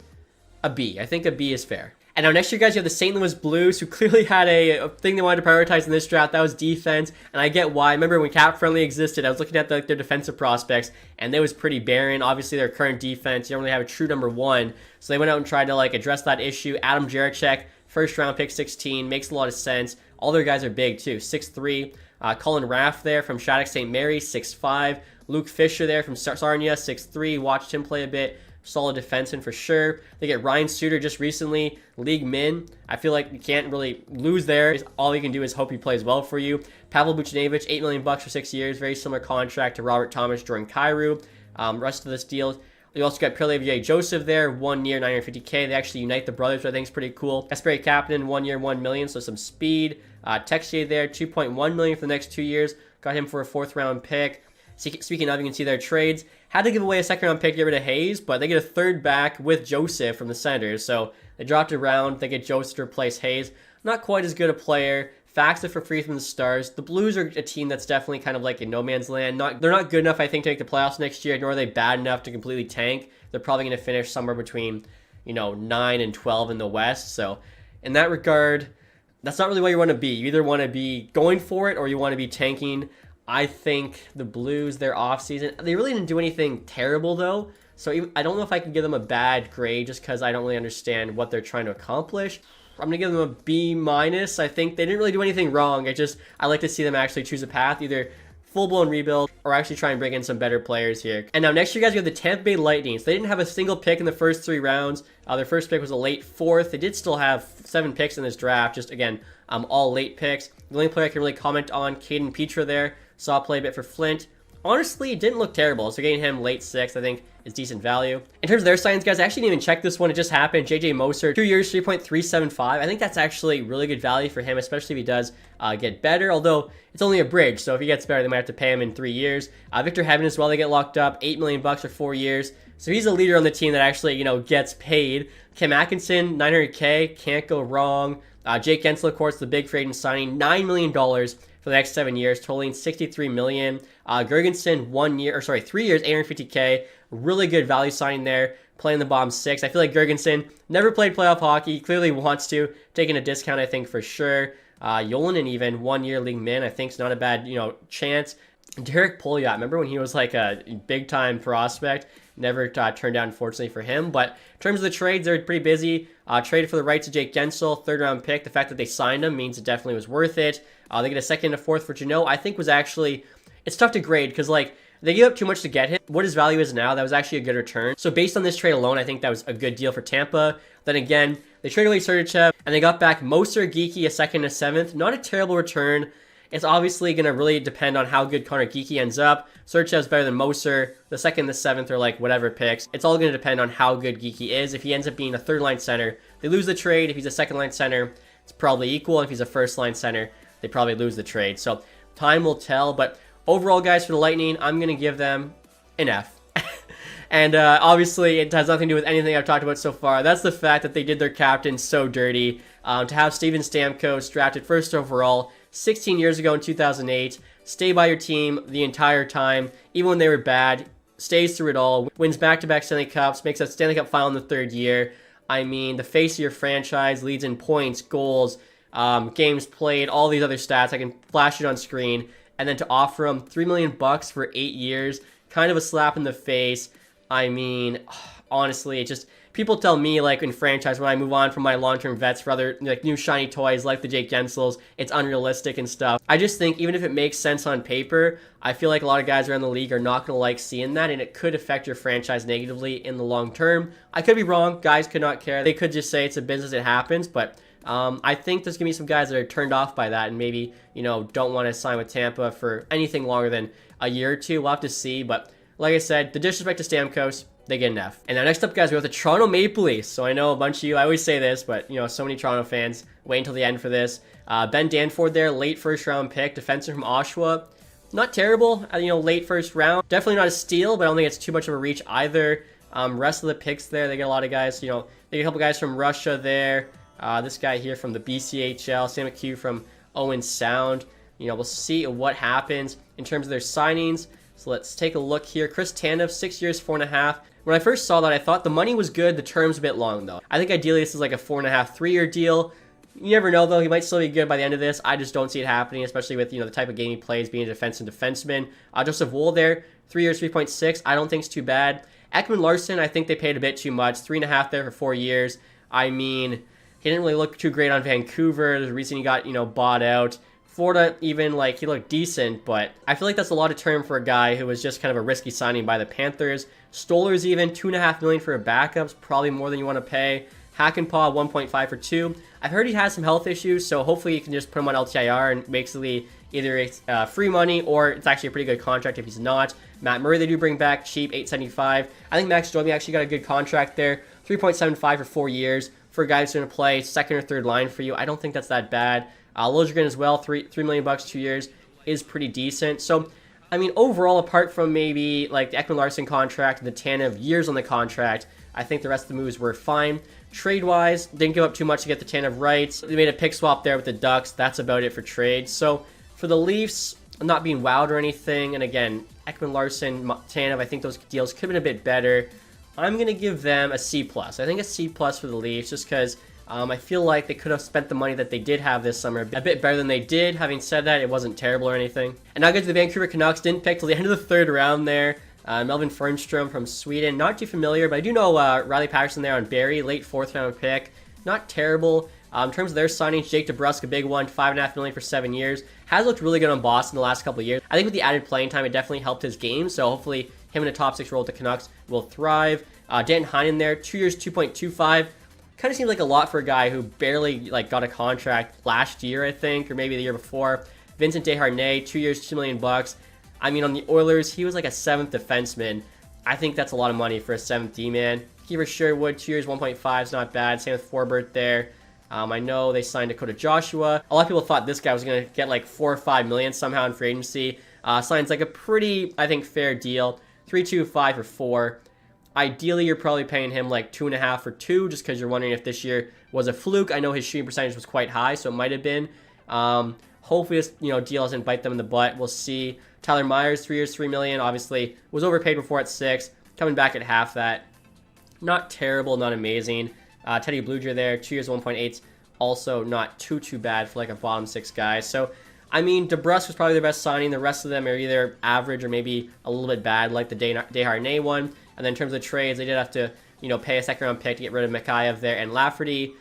a B. I think a B is fair. And now next year, guys, you have the St. Louis Blues, who clearly had a thing they wanted to prioritize in this draft. That was defense, and I get why. I remember when Cap Friendly existed, I was looking at their defensive prospects, and they was pretty barren. Obviously, their current defense, you don't really have a true number one, so they went out and tried to address that issue. Adam Jaracek, first round pick, 16, makes a lot of sense. All their guys are big too, 6'3". Colin Raff there from Shattuck St. Mary, 6'5". Luke Fisher there from Sarnia, 6'3". Watched him play a bit. Solid defenseman for sure. They get Ryan Suter just recently, league min. I feel like you can't really lose there. All you can do is hope he plays well for you. Pavel Buchnevich, $8 million for 6 years. Very similar contract to Robert Thomas, Jordan Kyrou. Rest of this deal. You also got Pierre-Olivier Joseph there, 1 year, $950K. They actually unite the brothers, which I think is pretty cool. Kasperi Kapanen, 1 year, $1 million, so some speed. Texier there, $2.1 million for the next 2 years. Got him for a 4th round pick. Speaking of, you can see their trades. Had to give away a 2nd round pick to get rid of Hayes, but they get a 3rd back with Joseph from the Senators. So they dropped a round. They get Joseph to replace Hayes. Not quite as good a player. Faxed it for free from the Stars. The Blues are a team that's definitely kind of like in no man's land. They're not good enough, I think, to make the playoffs next year, nor are they bad enough to completely tank. They're probably going to finish somewhere between, 9 and 12 in the West. So in that regard, that's not really where you want to be. You either want to be going for it or you want to be tanking. I think the Blues, their offseason, they really didn't do anything terrible, though. So I don't know if I can give them a bad grade just because I don't really understand what they're trying to accomplish. I'm going to give them a B-. I think they didn't really do anything wrong. I like to see them actually choose a path, either full-blown rebuild or actually try and bring in some better players here. And now next year, guys, we have the Tampa Bay Lightning. So they didn't have a single pick in the first 3 rounds. Their first pick was a late 4th. They did still have 7 picks in this draft, just, again, all late picks. The only player I can really comment on, Caden Petra there. Saw play a bit for Flint. Honestly, it didn't look terrible, so getting him late 6th, I think, is decent value. In terms of their signs, guys, I actually didn't even check this one. It just happened. JJ Moser, 2 years, 3.375. I think that's actually really good value for him, especially if he does get better, although it's only a bridge, so if he gets better, they might have to pay him in 3 years. Victor Hedman as well, they get locked up, $8 million for 4 years. So he's a leader on the team that actually, gets paid. Kim Atkinson, $900K, can't go wrong. Jake Gensel, of course, the big free agent signing, $9 million for the next 7 years, totaling $63 million. Gergensen, 3 years, $850K. Really good value signing there, playing the bottom 6. I feel like Gergensen never played playoff hockey, clearly wants to, taking a discount, I think, for sure. Yolanen even, 1 year league min, I think is not a bad, chance. Derek Pouliot, remember when he was like a big-time prospect? Never turned down, unfortunately, for him. But in terms of the trades, they're pretty busy. Traded for the rights of Jake Gensel, 3rd round pick. The fact that they signed him means it definitely was worth it. They get a 2nd and a 4th for Janot. I think was actually, it's tough to grade because they gave up too much to get him. What his value is now, that was actually a good return. So based on this trade alone, I think that was a good deal for Tampa. Then again, they traded away Sergachev, and they got back Moser, Geekie, a 2nd and a 7th. Not a terrible return. It's obviously going to really depend on how good Connor Geekie ends up. Sergachev's better than Moser. The 2nd and the 7th are whatever picks. It's all going to depend on how good Geekie is. If he ends up being a 3rd-line center, they lose the trade. If he's a 2nd-line center, it's probably equal. If he's a 1st-line center, they probably lose the trade. So time will tell. But overall, guys, for the Lightning, I'm going to give them an F. And obviously, it has nothing to do with anything I've talked about so far. That's the fact that they did their captain so dirty. To have Steven Stamkos drafted 1st overall 16 years ago in 2008, stay by your team the entire time, even when they were bad, stays through it all, wins back-to-back Stanley Cups, makes a Stanley Cup final in the 3rd year. I mean, the face of your franchise, leads in points, goals, games played, all these other stats. I can flash it on screen. And then to offer him $3 million for 8 years, kind of a slap in the face. I mean, honestly, it just, people tell me, in franchise, when I move on from my long-term vets for other, new shiny toys, like the Jake Gensels, it's unrealistic and stuff. I just think, even if it makes sense on paper, I feel like a lot of guys around the league are not going to like seeing that, and it could affect your franchise negatively in the long term. I could be wrong. Guys could not care. They could just say it's a business, it happens, but I think there's going to be some guys that are turned off by that and maybe, don't want to sign with Tampa for anything longer than a year or two. We'll have to see, but like I said, the disrespect to Stamkos, they get an F. And now next up, guys, we have the Toronto Maple Leafs. So I know a bunch of you, I always say this, but, so many Toronto fans wait until the end for this. Ben Danford there, late 1st round pick, defenseman from Oshawa. Not terrible, late 1st round. Definitely not a steal, but I don't think it's too much of a reach either. Rest of the picks there, they get a lot of guys, they get a couple guys from Russia there. This guy here from the BCHL, Sam McHugh from Owen Sound. We'll see what happens in terms of their signings. So let's take a look here. Chris Tanev, 6 years, 4.5. When I first saw that, I thought the money was good, the term's a bit long though. I think ideally this is like a 4.5, 3-year deal. You never know though, he might still be good by the end of this. I just don't see it happening, especially with, the type of game he plays, being a defenseman. Joseph Wool there, 3 years, 3.6, I don't think it's too bad. Ekman Larsson, I think they paid a bit too much, 3.5 there for 4 years. I mean, he didn't really look too great on Vancouver. There's a reason he got, bought out. Florida, even, he looked decent, but I feel like that's a lot of term for a guy who was just kind of a risky signing by the Panthers. Stolar's even, $2.5 million for a backup's probably more than you want to pay. Hakanpää, 1.5 for 2. I've heard he has some health issues, so hopefully you can just put him on LTIR and basically either free money or it's actually a pretty good contract if he's not. Matt Murray they do bring back cheap, $875. I think Max Domi actually got a good contract there, 3.75 for 4 years. For a guy who's going to play second or third line for you, I don't think that's that bad. Liljegren as well, $3 million, 2 years, is pretty decent. So, I mean, overall, apart from maybe the Ekman Larsson contract and the Tanev years on the contract, I think the rest of the moves were fine. Trade-wise, didn't give up too much to get the Tanev rights. They made a pick swap there with the Ducks. That's about it for trades. So, for the Leafs, I'm not being wowed or anything. And again, Ekman Larsson, Tanev, I think those deals could have been a bit better. I'm going to give them a C+. I think a C+ for the Leafs just because I feel like they could have spent the money that they did have this summer a bit better than they did. Having said that, it wasn't terrible or anything. And now get to the Vancouver Canucks. Didn't pick till the end of the 3rd round there. Melvin Fernstrom from Sweden. Not too familiar, but I do know Riley Patterson there on Barrie. Late 4th round pick. Not terrible. In terms of their signings, Jake DeBrusk, a big one. $5.5 million for 7 years. Has looked really good on Boston the last couple of years. I think with the added playing time, it definitely helped his game. So hopefully him in a top 6 role with the Canucks will thrive. Dan Heinen there. 2 years, 2.25. Kind of seems like a lot for a guy who barely got a contract last year, I think, or maybe the year before. Vincent Desharnais, 2 years, $2 million. I mean, on the Oilers, he was like a 7th defenseman. I think that's a lot of money for a 7th D-man. Kiefer Sherwood, 2 years, 1.5 is not bad. Same with Forbert there. I know they signed Dakota Joshua. A lot of people thought this guy was going to get 4 or 5 million somehow in free agency. Signs a pretty, I think, fair deal. 3.25 for 4. Ideally, you're probably paying him 2.5 for 2, just because you're wondering if this year was a fluke. I know his shooting percentage was quite high, so it might have been. Hopefully, this deal doesn't bite them in the butt. We'll see. Tyler Myers, 3 years, $3 million. Obviously, was overpaid before at 6. Coming back at half that. Not terrible, not amazing. Teddy Bluger there, 2 years, 1.8. Also, not too bad for a bottom 6 guy. So, I mean, DeBrusk was probably their best signing. The rest of them are either average or maybe a little bit bad, like the Desharnais one. And then in terms of trades, they did have to, pay a 2nd round pick to get rid of Mikheyev there and Lafferty.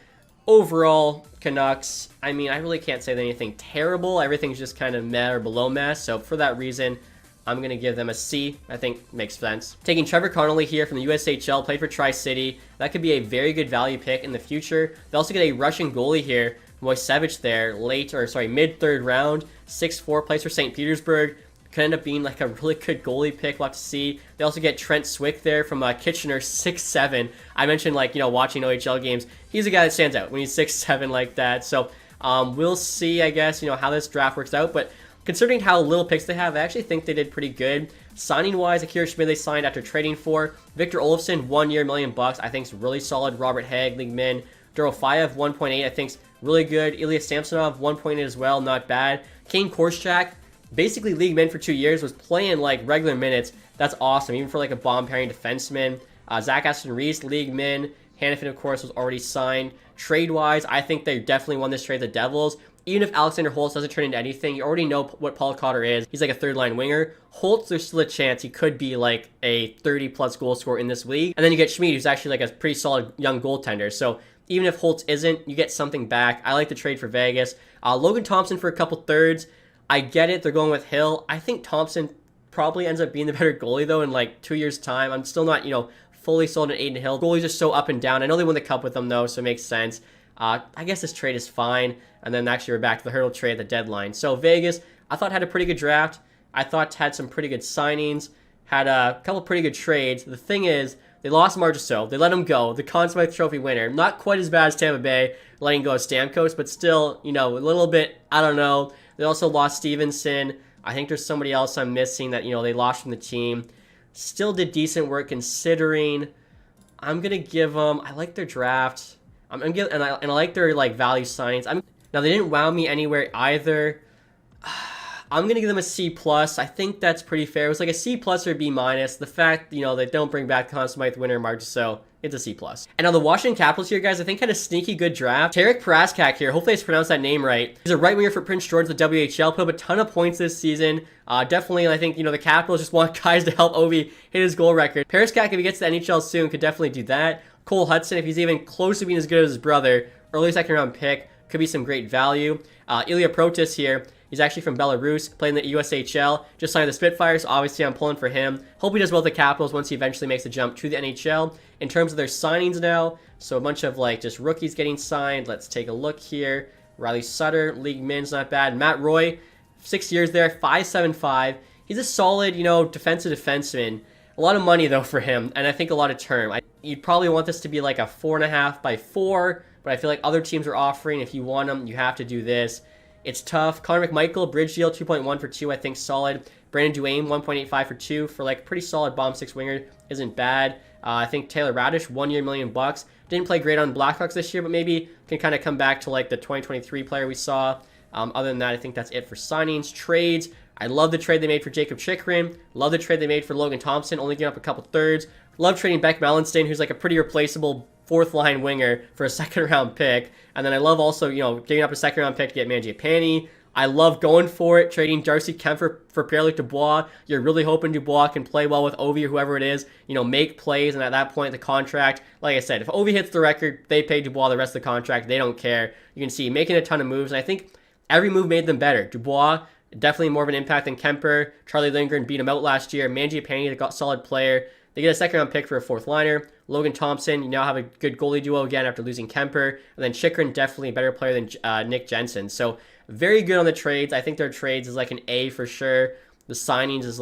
Overall, Canucks, I mean, I really can't say anything terrible. Everything's just kind of meh or below meh. So for that reason, I'm going to give them a C. I think makes sense. Taking Trevor Connolly here from the USHL, played for Tri-City. That could be a very good value pick in the future. They also get a Russian goalie here, Moisevich there, mid 3rd round, 6'4", plays for St. Petersburg. Could end up being a really good goalie pick. We'll have to see. They also get Trent Swick there from Kitchener, 6'7". I mentioned watching OHL games. He's a guy that stands out when he's 6'7" like that. So we'll see, I guess, how this draft works out. But considering how little picks they have, I actually think they did pretty good. Signing-wise, Akira Schmid they signed after trading for. Victor Olofsson, 1 year, $1 million. I think is really solid. Robert Hagg, league min. Dorofayev, 1.8, I think is really good. Ilya Samsonov, 1.8 as well, not bad. Kane Korczak, basically league min for 2 years, was playing regular minutes. That's awesome, even for a bomb pairing defenseman. Zach Aston Reese, league min. Hannafin, of course, was already signed. Trade-wise, I think they definitely won this trade, the Devils. Even if Alexander Holtz doesn't turn into anything, you already know what Paul Cotter is. He's a 3rd-line winger. Holtz, there's still a chance he could be a 30-plus goal scorer in this league. And then you get Schmid, who's actually a pretty solid young goaltender. So even if Holtz isn't, you get something back. I like the trade for Vegas. Logan Thompson for a couple thirds. I get it. They're going with Hill. I think Thompson probably ends up being the better goalie, though, in 2 years' time. I'm still not, fully sold on Aiden Hill. Goalies are so up and down. I know they won the Cup with them, though, so it makes sense. I guess this trade is fine. And then actually we're back to the hurdle trade at the deadline. So Vegas, I thought had a pretty good draft. I thought had some pretty good signings. Had a couple pretty good trades. The thing is, they lost Marchessault. They let him go. The Conn Smythe Trophy winner. Not quite as bad as Tampa Bay letting go of Stamkos, but still, a little bit, I don't know. They also lost Stevenson. I think there's somebody else I'm missing that, they lost from the team. Still did decent work considering. I'm going to give them, I like their draft. I'm gonna give, and I like their value signings. Now they didn't wow me anywhere either. I'm going to give them a C+. I think that's pretty fair. It was like a C+ or a B-. The fact, they don't bring back Conn Smythe, winner, Mark, so it's a C+. And now the Washington Capitals here, guys, I think had a sneaky good draft. Tarek Paraskak here, hopefully I pronounced that name right. He's a right winger for Prince George, the WHL, put up a ton of points this season. Definitely, I think, the Capitals just want guys to help Ovi hit his goal record. Paraskak, if he gets to the NHL soon, could definitely do that. Cole Hudson, if he's even close to being as good as his brother, early second round pick, could be some great value. Ilya Protas here. He's actually from Belarus, playing the USHL, just signed the Spitfires, so obviously I'm pulling for him. Hope he does well with the Capitals once he eventually makes the jump to the NHL. In terms of their signings now, so a bunch of just rookies getting signed. Let's take a look here. Riley Sutter, league min's not bad. Matt Roy, 6 years there, 5.75. He's a solid, defensive defenseman. A lot of money though for him, and I think a lot of term. You'd probably want this to be like a 4.5 by 4, but I feel like other teams are offering, if you want them, you have to do this. It's tough. Connor McMichael, bridge deal, 2.1 for 2, I think solid. Brandon Duane, 1.85 for 2 for pretty solid bomb 6 winger, isn't bad. I think Taylor Radish, 1 year, $1 million. Didn't play great on Blackhawks this year, but maybe can kind of come back to the 2023 player we saw. Other than that, I think that's it for signings. Trades, I love the trade they made for Jacob Chikrin. Love the trade they made for Logan Thompson, only giving up a couple thirds. Love trading Beck Melenstein, who's a pretty replaceable fourth line winger for a second round pick. And then I love also, giving up a second round pick to get Mangiapane. I love going for it, trading Darcy Kemper for Pierre-Luc Dubois. You're really hoping Dubois can play well with Ovi or whoever it is, make plays. And at that point, the contract, like I said, if Ovi hits the record, they pay Dubois the rest of the contract. They don't care. You can see making a ton of moves. And I think every move made them better. Dubois, definitely more of an impact than Kemper. Charlie Lindgren beat him out last year. Mangiapane, a solid player. They get a second round pick for a fourth liner. Logan Thompson, you now have a good goalie duo again after losing Kemper. And then Chikrin, definitely a better player than Nick Jensen. So very good on the trades. I think their trades is an A for sure. The signings is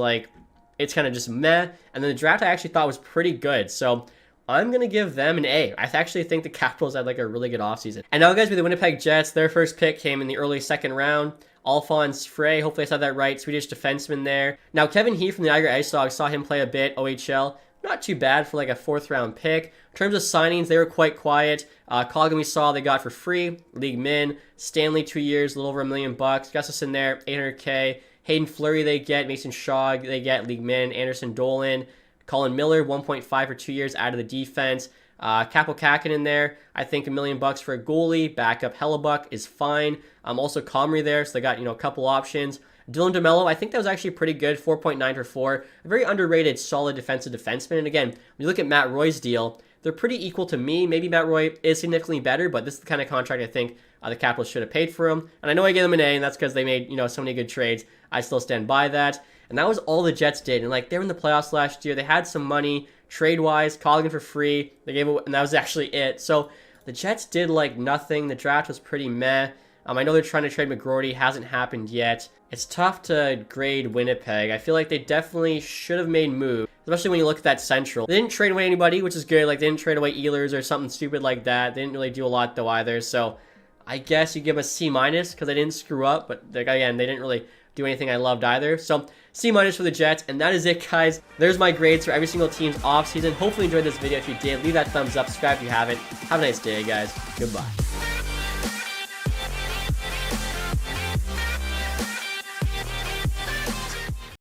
it's kind of just meh. And then the draft I actually thought was pretty good. So I'm going to give them an A. I actually think the Capitals had a really good offseason. And now guys, with the Winnipeg Jets, their first pick came in the early second round. Alphonse Frey, hopefully I said that right, Swedish defenseman there. Now Kevin Heath from the Niagara Ice Dogs, saw him play a bit, OHL. Not too bad for a fourth round pick. In terms of signings, they were quite quiet. Colgan we saw they got for free. League min. Stanley, 2 years, a little over $1 million. Gustafson there, $800K. Hayden Fleury they get. Mason Shaw they get. League min. Anderson Dolan. Colin Miller, 1.5 for 2 years out of the defense. Capo Kakin in there. I think $1 million for a goalie. Backup Hellebuck is fine. Also Comrie there, so they got a couple options. Dylan DeMello, I think that was actually pretty good, 4.9 for 4. A very underrated, solid defensive defenseman. And again, when you look at Matt Roy's deal, they're pretty equal to me. Maybe Matt Roy is significantly better, but this is the kind of contract I think the Capitals should have paid for him. And I know I gave them an A, and that's because they made so many good trades. I still stand by that. And that was all the Jets did. And they were in the playoffs last year. They had some money trade-wise. Colgan for free. They gave it, and that was actually it. So the Jets did nothing. The draft was pretty meh. I know they're trying to trade McGroarty. Hasn't happened yet. It's tough to grade Winnipeg. I feel like they definitely should have made moves, especially when you look at that Central. They didn't trade away anybody, which is good. They didn't trade away Ehlers or something stupid like that. They didn't really do a lot though either. So I guess you give them a C- because they didn't screw up. But again, they didn't really do anything I loved either. So C- for the Jets. And that is it, guys. There's my grades for every single team's offseason. Hopefully you enjoyed this video. If you did, leave that thumbs up. Subscribe if you haven't. Have a nice day, guys. Goodbye.